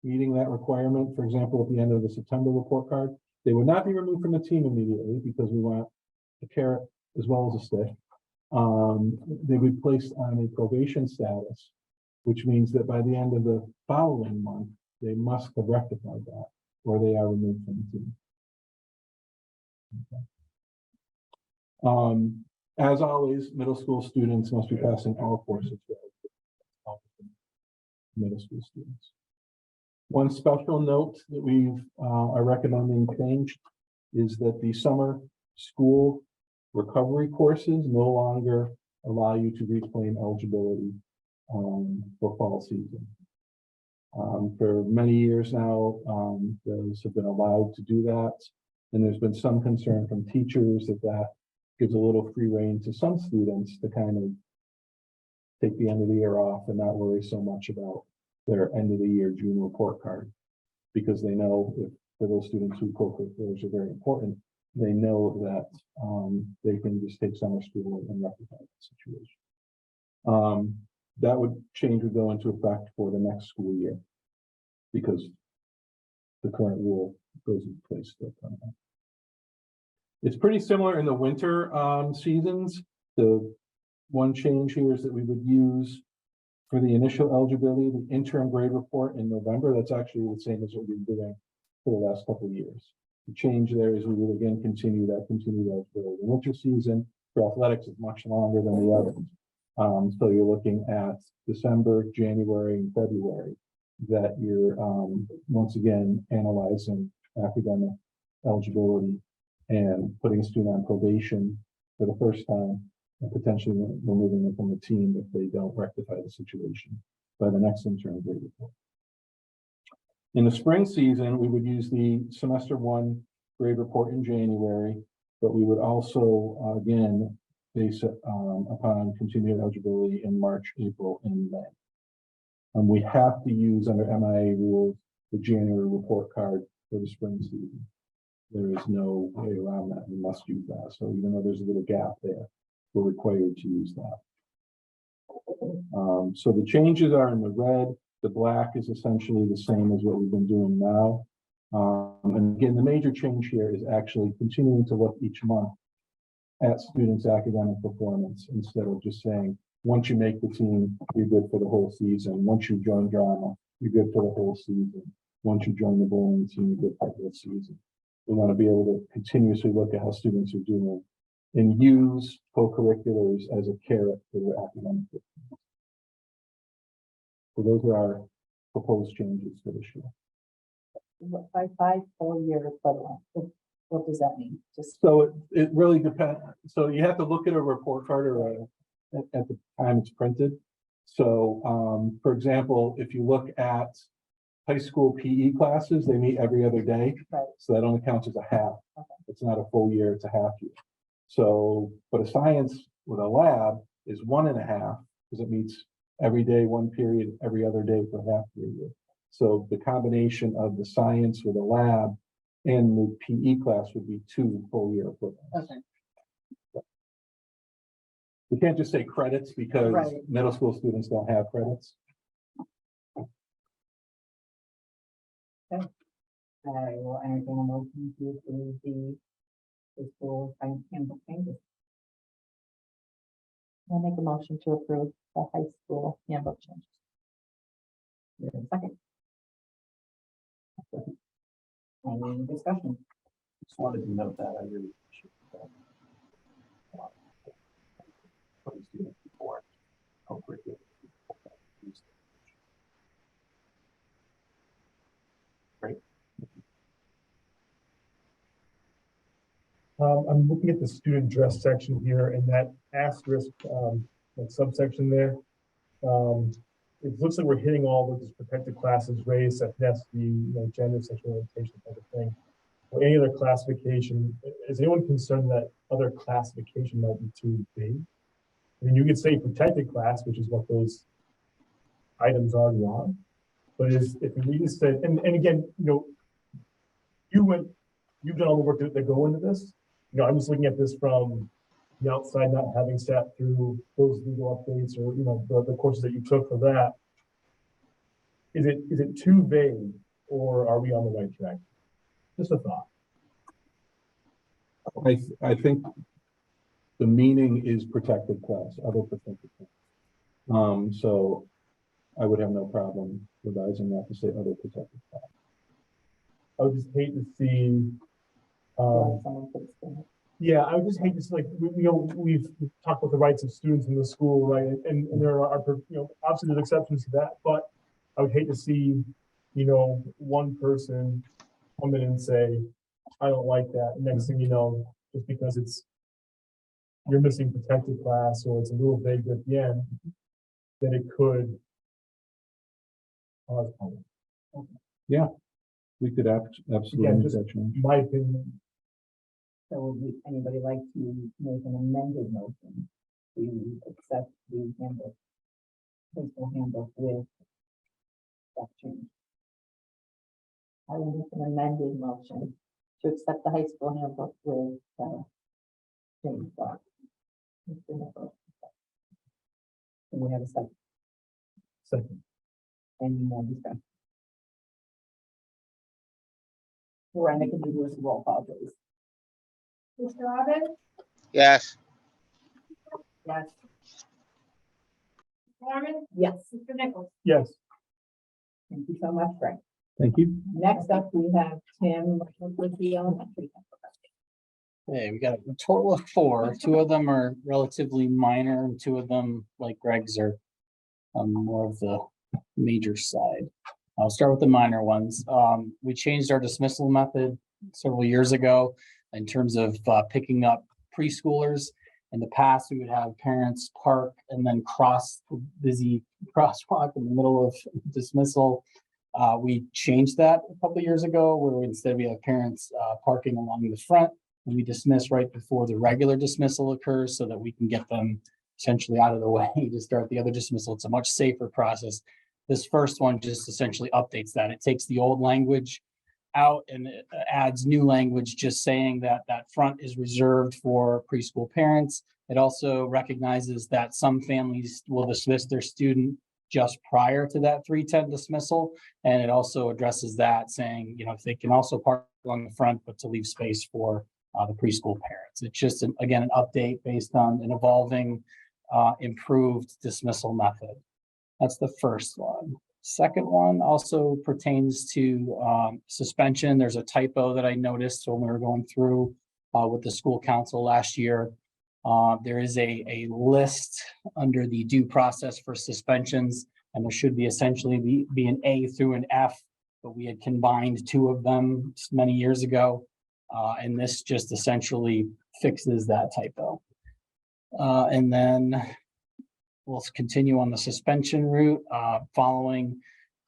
meeting that requirement, for example, at the end of the September report card, they would not be removed from the team immediately because we want a carrot as well as a stick. They would be placed on a probation status, which means that by the end of the following month, they must have rectified that, or they are removed from the team. Okay. As always, middle school students must be passing all courses for middle school students. One special note that are recommending change is that the summer school recovery courses no longer allow you to reclaim eligibility for fall season. For many years now, those have been allowed to do that. And there's been some concern from teachers that gives a little free rein to some students to kind of take the end of the year off and not worry so much about their end of the year June report card. Because they know if for those students who co-curriculars are very important, they know that they can just take summer school and rectify the situation. That would go into effect for the next school year because the current rule goes into place. It's pretty similar in the winter seasons. The one change here is that we would use for the initial eligibility, the interim grade report in November. That's actually the same as what we've been doing for the last couple of years. The change there is we will again continue eligibility. The winter season for athletics is much longer than the others. So you're looking at December, January, and February that you're once again analyzing academic eligibility and putting a student on probation for the first time and potentially removing them from the team if they don't rectify the situation by the next interim grade report. In the spring season, we would use the semester 1 grade report in January, but we would also again base it upon continued eligibility in March, April, and May. And we have to use under MIA rules the January report card for the spring season. There is no way around that. We must use that. So even though there's a little gap there, we're required to use that. So the changes are in the red. The black is essentially the same as what we've been doing now. And again, the major change here is actually continuing to look each month at students' academic performance instead of just saying, once you make the team, you're good for the whole season. Once you join drama, you're good for the whole season. Once you join the bowling team, you're good for the whole season. We want to be able to continuously look at how students are doing and use co-curriculars as a carrot for their academic performance. So those are our proposed changes for this year. By 5 full years, but what does that mean? Just So it really depends. So you have to look at a report card or at the time it's printed. So for example, if you look at high school PE classes, they meet every other day. Right. So that only counts as a half. Okay. It's not a full year, it's a half year. So, but a science with a lab is 1.5 because it meets every day, one period, every other day for half the year. So the combination of the science with a lab and the PE class would be 2 full year equivalents. okay. We can't just say credits because Right. middle school students don't have credits. I will entertain a motion to approve the school science handbook changes. I'll make a motion to approve the high school handbook changes. Second. Any discussion? Just wanted to note that I really appreciate that. Putting students before co-curricular. Great. I'm looking at the student dress section here and that asterisk, that subsection there. It looks like we're hitting all of these protected classes, race, ethnicity, gender, sexual orientation, type of thing. Or any other classification. Is anyone concerned that other classification might be too big? I mean, you could say protected class, which is what those items are on. But if we just said, and again, you've done all the work that go into this. I'm just looking at this from the outside, not having sat through those legal updates or the courses that you took for that. Is it too vague, or are we on the right track? Just a thought. I think the meaning is protected class, other protected class. So I would have no problem revising that to say other protected class. I would just hate to see. Someone could explain Yeah, I would just hate to see, we've talked about the rights of students in the school, right? And there are, obviously there's exceptions to that, but I would hate to see one person come in and say, I don't like that. Next thing you know, just because you're missing protected class or it's a little vague at the end, then it could cause problems. We could absolutely Again, make just that change. my opinion. So would anybody like to make an amended motion to accept the handbook? High school handbook with that change. I will make an amended motion to accept the high school handbook with change. And we have a second. Second. Any more discussion? Miranda, can you do us a roll call, please? Mr. Robin? yes, Yes. Mr. Larmen? Yes, Mr. Nichols? Yes. thank you so much, Frank. Thank you. Next up, we have Tim with the elementary. Okay, we got a total of 4. 2 of them are relatively minor and 2 of them, like Greg's, are more of the major side. I'll start with the minor ones. We changed our dismissal method several years ago in terms of picking up preschoolers. In the past, we would have parents park and then cross the busy crosswalk in the middle of dismissal. We changed that a couple of years ago, where instead we have parents parking along the front, and we dismiss right before the regular dismissal occurs, so that we can get them essentially out of the way to start the other dismissal. It's a much safer process. This first one just essentially updates that. It takes the old language out and it adds new language, just saying that that front is reserved for preschool parents. It also recognizes that some families will dismiss their student just prior to that 3:10 dismissal. And it also addresses that, saying, if they can also park along the front, but to leave space for the preschool parents. It's just, again, an update based on an evolving, improved dismissal method. That's the first one. Second one also pertains to suspension. There's a typo that I noticed when we were going through with the school council last year. There is a list under the due process for suspensions, and there should be essentially be an A through an F, but we had combined 2 of them many years ago. And this just essentially fixes that typo. And then we'll continue on the suspension route. Following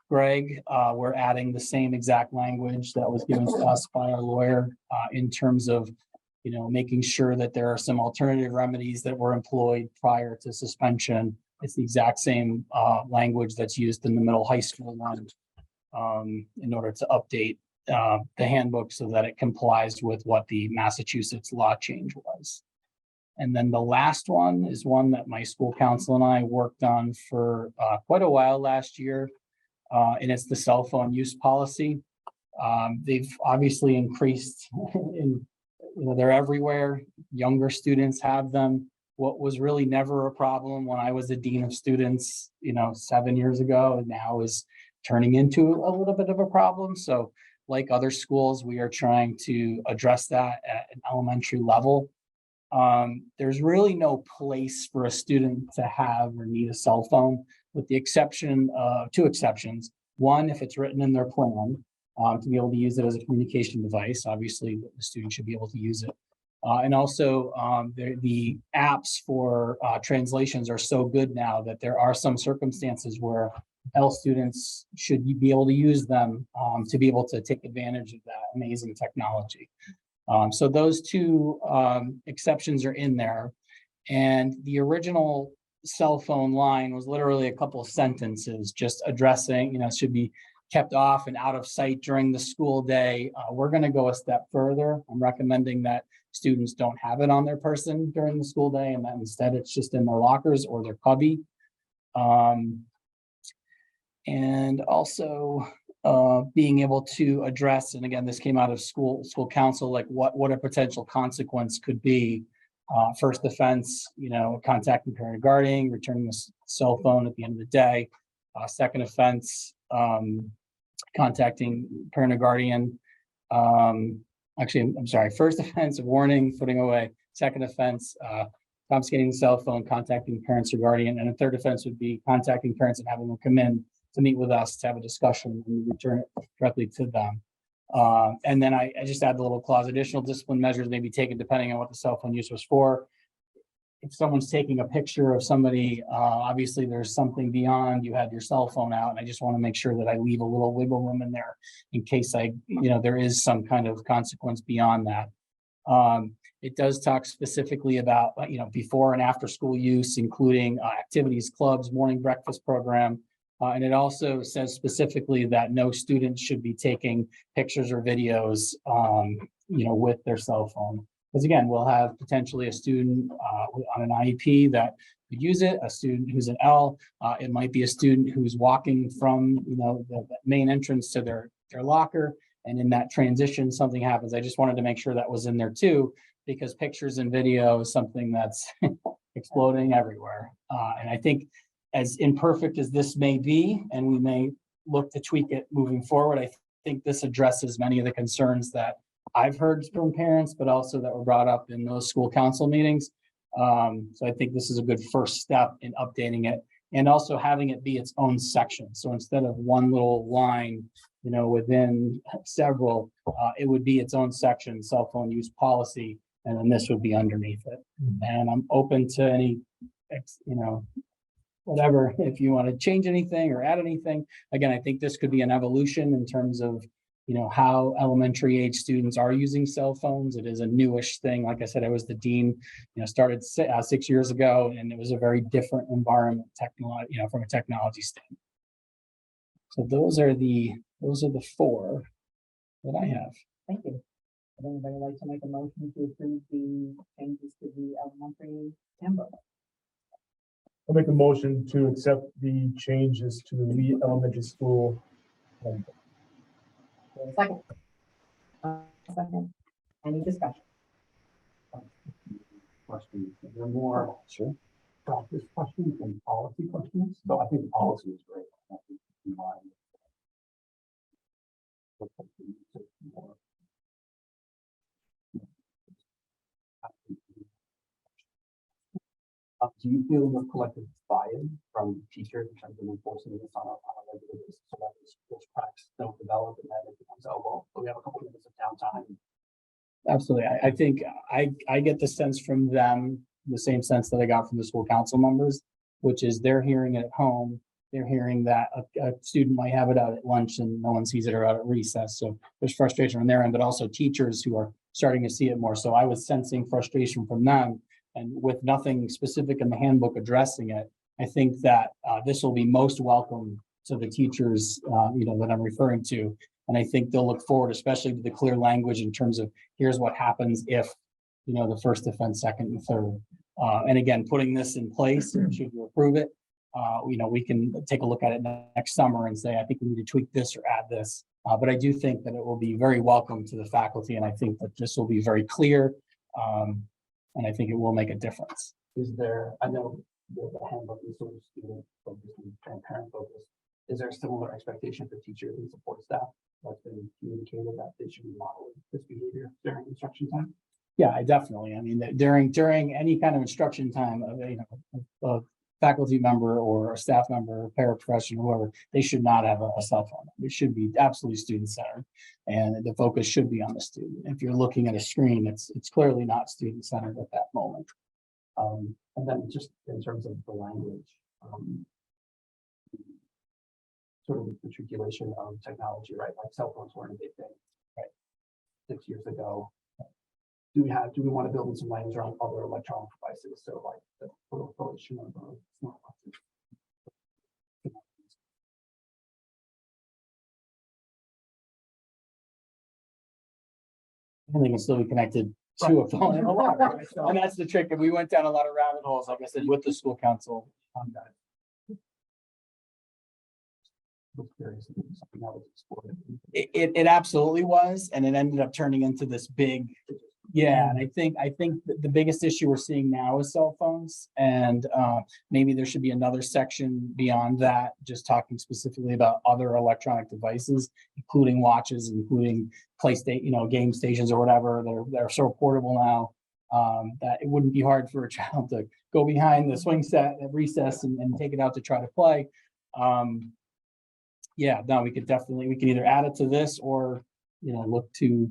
Greg, we're adding the same exact language that was given to us by our lawyer in terms of, making sure that there are some alternative remedies that were employed prior to suspension. It's the exact same language that's used in the middle high school one in order to update the handbook so that it complies with what the Massachusetts law change was. And then the last one is one that my school council and I worked on for quite a while last year, and it's the cell phone use policy. They've obviously increased in, they're everywhere. Younger students have them. What was really never a problem when I was a dean of students, 7 years ago, now is turning into a little bit of a problem. So like other schools, we are trying to address that at an elementary level. There's really no place for a student to have or need a cell phone, with the exception of 2 exceptions. One, if it's written in their plan, to be able to use it as a communication device. Obviously, the student should be able to use it. And also, the apps for translations are so good now that there are some circumstances where L students should be able to use them to be able to take advantage of that amazing technology. So those 2 exceptions are in there. And the original cell phone line was literally a couple of sentences just addressing, it should be kept off and out of sight during the school day. We're going to go a step further. I'm recommending that students don't have it on their person during the school day, and that instead it's just in their lockers or their cubby. And also being able to address, and again, this came out of school council, like what a potential consequence could be. First offense, contacting parent or guardian, returning the cell phone at the end of the day. Second offense, contacting parent or guardian. I'm sorry. First offense, warning, putting away. Second offense, confiscating the cell phone, contacting parents or guardian. And a third offense would be contacting parents and having them come in to meet with us, to have a discussion, and we return it directly to them. And then I just add the little clause, additional discipline measures may be taken depending on what the cell phone use was for. If someone's taking a picture of somebody, obviously there's something beyond, you had your cell phone out, and I just want to make sure that I leave a little wiggle room in there in case there is some kind of consequence beyond that. It does talk specifically about, before and after school use, including activities, clubs, morning breakfast program. And it also says specifically that no student should be taking pictures or videos, with their cell phone. Because again, we'll have potentially a student on an IEP that could use it, a student who's an L. It might be a student who's walking from, the main entrance to their locker. And in that transition, something happens. I just wanted to make sure that was in there too, because pictures and video is something that's exploding everywhere. And I think as imperfect as this may be, and we may look to tweak it moving forward, I think this addresses many of the concerns that I've heard from parents, but also that were brought up in those school council meetings. So I think this is a good first step in updating it and also having it be its own section. So instead of one little line, within several, it would be its own section, cell phone use policy, and then this would be underneath it. And I'm open to any, whatever, if you want to change anything or add anything. Again, I think this could be an evolution in terms of, how elementary age students are using cell phones. It is a newish thing. Like I said, I was the dean, started 6 years ago, and it was a very different environment, from a technology standpoint. So those are the 4 that I have. Thank you. Would anybody like to make a motion to approve the changes to the elementary handbook? I'll make a motion to accept the changes to the Lee Elementary School. Second. Second. Any discussion? Questions, there are more practice questions and policy questions, so I think the policy is great. I think in line with do you feel the collective buy-in from teachers in terms of enforcing this on a regular basis so that those cracks don't develop and then it becomes, oh, well, we have a couple of minutes of downtime? Absolutely. I think I get the sense from them, the same sense that I got from the school council members, which is they're hearing it at home. They're hearing that a student might have it out at lunch and no one sees it or out at recess. So there's frustration on their end, but also teachers who are starting to see it more. So I was sensing frustration from them. And with nothing specific in the handbook addressing it, I think that this will be most welcome to the teachers, that I'm referring to. And I think they'll look forward, especially to the clear language in terms of here's what happens if, the first offense, second, and third. And again, putting this in place, should you approve it, we can take a look at it next summer and say, I think we need to tweak this or add this. But I do think that it will be very welcome to the faculty. And I think that this will be very clear. And I think it will make a difference. I know the handbook is sort of student focused and parent focused. Is there a similar expectation for teachers and support staff that's been communicated that they should be modeling this behavior during instruction time? Yeah, I definitely. I mean, during any kind of instruction time, a faculty member or a staff member, a paraprofessional, whoever, they should not have a cell phone. It should be absolutely student-centered, and the focus should be on the student. If you're looking at a screen, it's clearly not student-centered at that moment. And then just in terms of the language, sort of the matriculation of technology, right? Like cell phones weren't a big thing, right? 6 years ago. Do we want to build in some language around other electronic devices? So like the proliferation of smartphones. Anything can still be connected to a phone. And that's the trick. And we went down a lot of rabbit holes, like I said, with the school council on that. It absolutely was, and it ended up turning into this big, and I think the biggest issue we're seeing now is cell phones, and maybe there should be another section beyond that, just talking specifically about other electronic devices, including watches, including PlayStation, game stations or whatever. They're so portable now that it wouldn't be hard for a child to go behind the swing set at recess and take it out to try to play. Yeah, no, we could definitely, we can either add it to this or, look to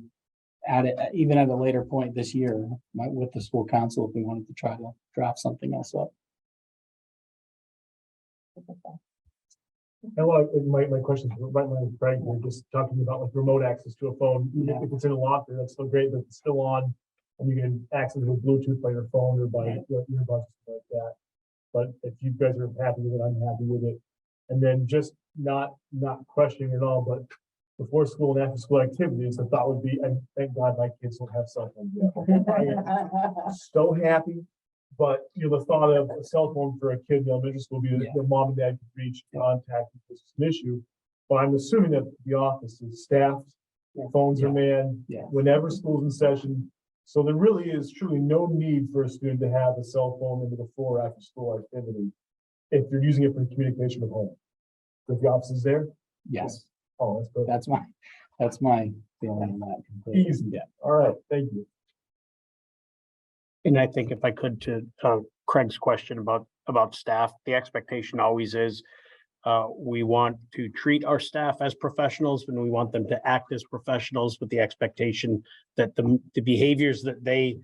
add it even at a later point this year with the school council if we wanted to try to draft something else up. And my question, right, my Frank, we're just talking about like remote access to a phone, even if it's in a locker, that's still great, but it's still on. And you can access it with Bluetooth by your phone or by your earbuds like that. But if you guys are happy with it, I'm happy with it. And then just not questioning at all, but before school and after school activities, the thought would be, and thank God my kids don't have cell phones yet. I am so happy. But the thought of a cell phone for a kid in elementary school would be that their mom and dad could reach, contact, if this is an issue. But I'm assuming that the office is staffed, phones are manned, whenever school's in session. So there really is truly no need for a student to have a cell phone into the floor after school activity if you're using it for communication with home. If the office is there? Yes, Oh, that's good. that's my feeling on that. Easy. Yeah. All right, thank you. And I think if I could to Craig's question about staff, the expectation always is we want to treat our staff as professionals and we want them to act as professionals with the expectation that the behaviors that they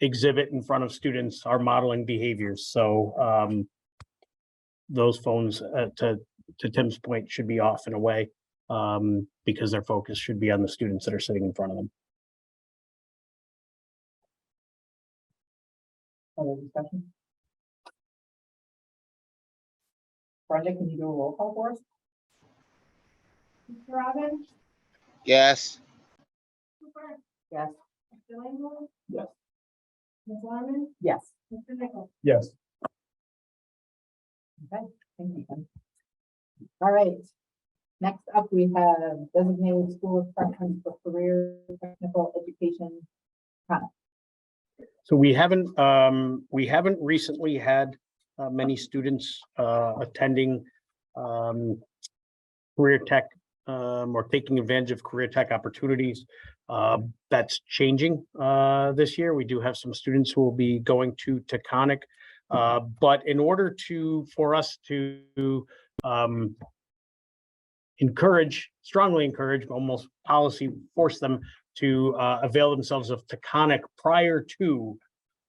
exhibit in front of students are modeling behaviors. So those phones, to Tim's point, should be off in a way because their focus should be on the students that are sitting in front of them. Other discussion? Brenda, can you do a roll call for us? Mr. Robbins? yes, Cooper? Yes. Mr. Langell? Yes. Ms. Larmen? Yes. Mr. Nichols? Yes. Okay, thank you. Tim. All right. Next up, we have designated school of preference for career technical education. So we haven't recently had many students attending career tech or taking advantage of career tech opportunities. That's changing this year. We do have some students who will be going to Taconic. But in order for us to strongly encourage, almost policy force them to avail themselves of Taconic prior to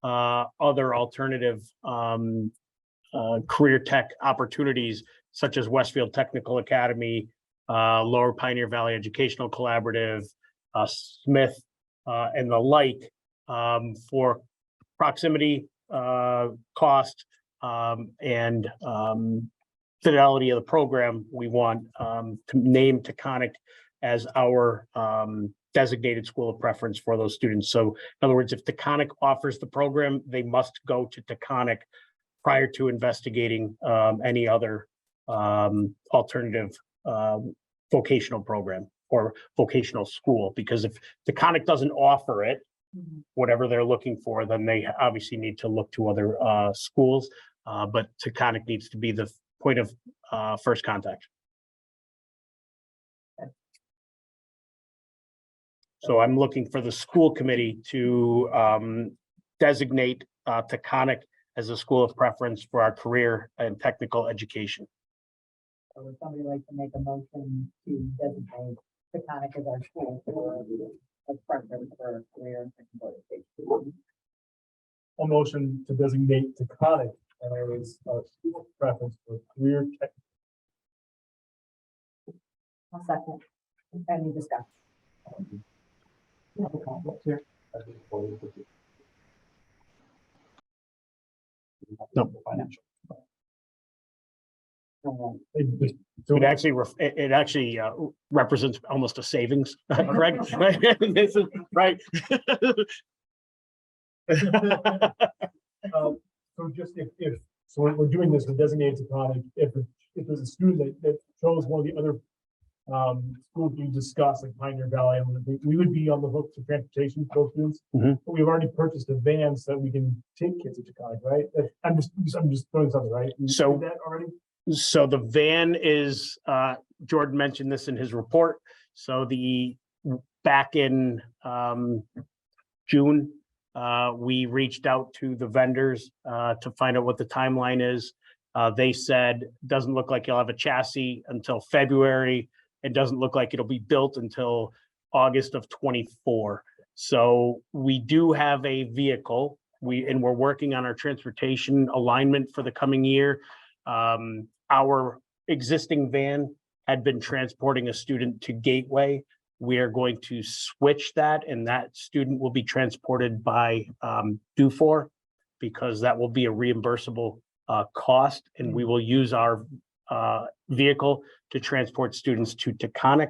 other alternative career tech opportunities, such as Westfield Technical Academy, Lower Pioneer Valley Educational Collaborative, Smith, and the like, for proximity, cost, and fidelity of the program. We want to name Taconic as our designated school of preference for those students. So in other words, if Taconic offers the program, they must go to Taconic prior to investigating any other alternative vocational program or vocational school. Because if Taconic doesn't offer it, whatever they're looking for, then they obviously need to look to other schools. But Taconic needs to be the point of first contact. So I'm looking for the school committee to designate Taconic as a school of preference for our career and technical education. So would somebody like to make a motion to designate Taconic as our school for a preference for career and technical education? A motion to designate Taconic as our school of preference for career tech. I'll second. Any discussion? No. Financial. It actually represents almost a savings, correct? This is right. So just so we're doing this, we're designating Taconic, if there's a student that chose one of the other schools we discussed, like Pioneer Valley, we would be on the hook for transportation for those students. Mhm. But we've already purchased a van so that we can take kids to Taconic, right? I'm just throwing something, right? We So- did that already? So the van is, Jordan mentioned this in his report. So back in June, we reached out to the vendors to find out what the timeline is. They said, doesn't look like you'll have a chassis until February. It doesn't look like it'll be built until August of 24. So we do have a vehicle. We're working on our transportation alignment for the coming year. Our existing van had been transporting a student to Gateway. We are going to switch that, and that student will be transported by Dufour, because that will be a reimbursable cost, and we will use our vehicle to transport students to Taconic.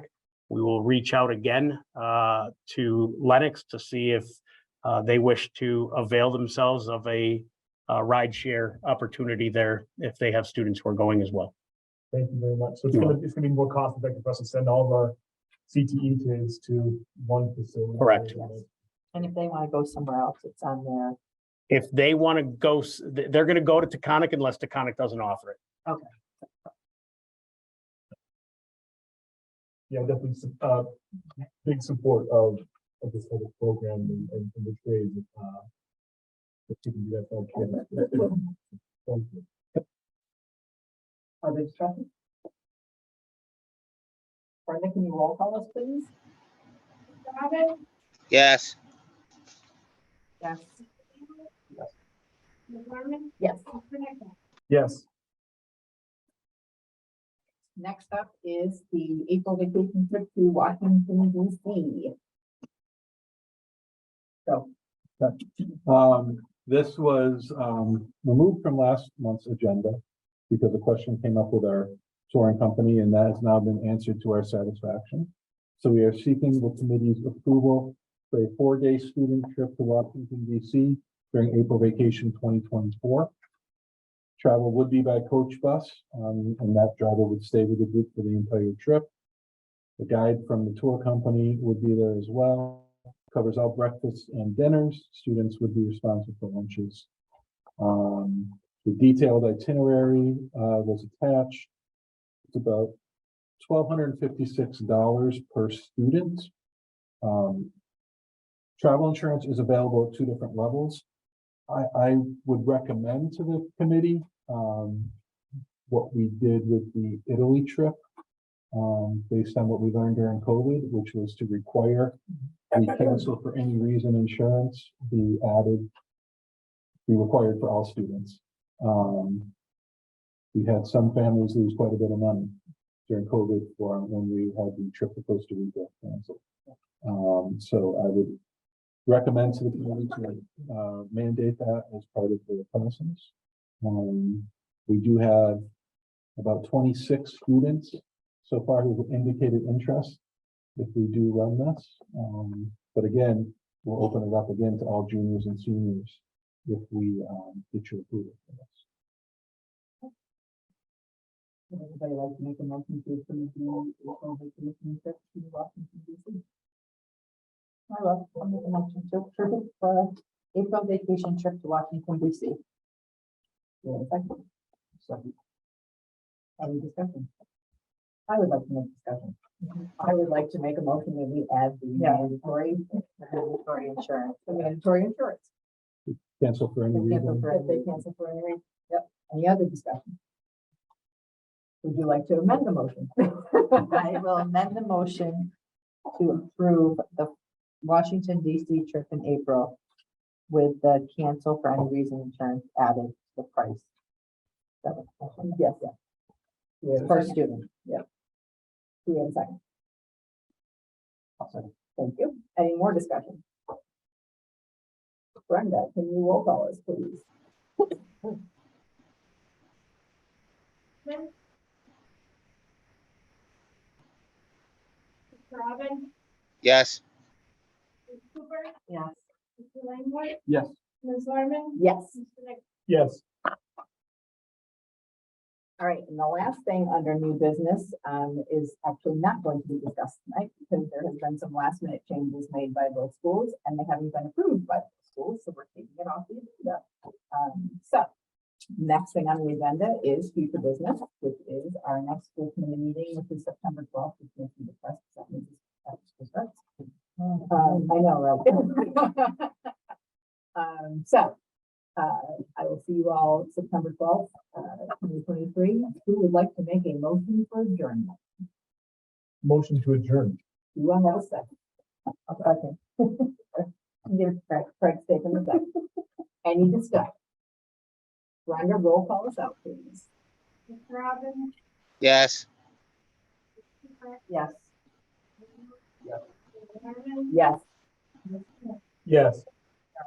We will reach out again to Lennox to see if they wish to avail themselves of a ride share opportunity there if they have students who are going as well. Thank you very much. So it's gonna be more cost effective for us to send all of our CTE kids to one facility. Correct. And if they want to go somewhere else, it's on their. If they want to go, they're going to go to Taconic unless Taconic doesn't offer it. Yeah, definitely, big support of this type of program and the trades. If you can do that for our kids. Thank you. Other discussion? Brenda, can you roll call us, please? Mr. Robin? yes, Yes. Ms. Larmen? Yes. Mr. Nichols? Yes, Next up is the April vacation trip to Washington DC. So, This was, removed from last month's agenda because a question came up with our touring company, and that has now been answered to our satisfaction. So we are seeking the committee's approval for a 4-day student trip to Washington DC during April vacation 2024. Travel would be by coach bus, and that driver would stay with the group for the entire trip. The guide from the tour company would be there as well. Covers all breakfasts and dinners. Students would be responsible for lunches. The detailed itinerary was attached. It's about $1,256 per student. Travel insurance is available at 2 different levels. I would recommend to the committee what we did with the Italy trip, based on what we learned during COVID, which was to require we cancel for any reason insurance be required for all students. We had some families lose quite a bit of money during COVID for when we had the trip to Costa Rica canceled. So I would recommend to the committee to mandate that as part of the process. We do have about 26 students so far who have indicated interest if we do run this. But again, we'll open it up again to all juniors and seniors if we get your approval for this. would anybody like to make a motion to approve the April vacation trip to Washington DC? I will, I'll make a motion to approve April vacation trip to Washington DC. Second. Any discussion? I would like to make discussion. I would like to make a motion that we add the mandatory insurance, the mandatory insurance. Cancel for any They cancel reason. for, if they cancel for any reason. Yep. Any other discussion? Would you like to amend the motion? I will amend the motion to approve the Washington DC trip in April with the cancel for any reason insurance added to the price. Yes, yeah. Do we have a Per second? student. Do we have a second? Thank you. Any more discussion? Brenda, can you roll call us, please? Mr. Robin? yes, Ms. Cooper? Yes. Mr. Langway? Yes. Ms. Larmen? Yes. Mr. Nichols? yes, All right, and the last thing under new business is actually not going to be discussed tonight because there has been some last minute changes made by both schools and they haven't been approved by the schools, so we're taking it off the agenda. So next thing on the agenda is future business, which is our next school committee meeting, which is September 12th, which makes me depressed. That means it's starts. I know, right? I will see you all September 12th. 2023. Who would like to make a motion for adjournment? Motion to adjourn. Do I have a second? A second. Give Craig taking the second. Any discussion? Brenda, roll call us out, please. Mr. Robin? yes. Mr. Cooper? Yes. Mr. Larmen? Yes, Ms. Smith? Yes.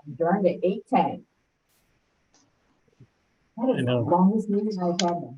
adjourned at 8:10. That is the I know. longest meeting I've had.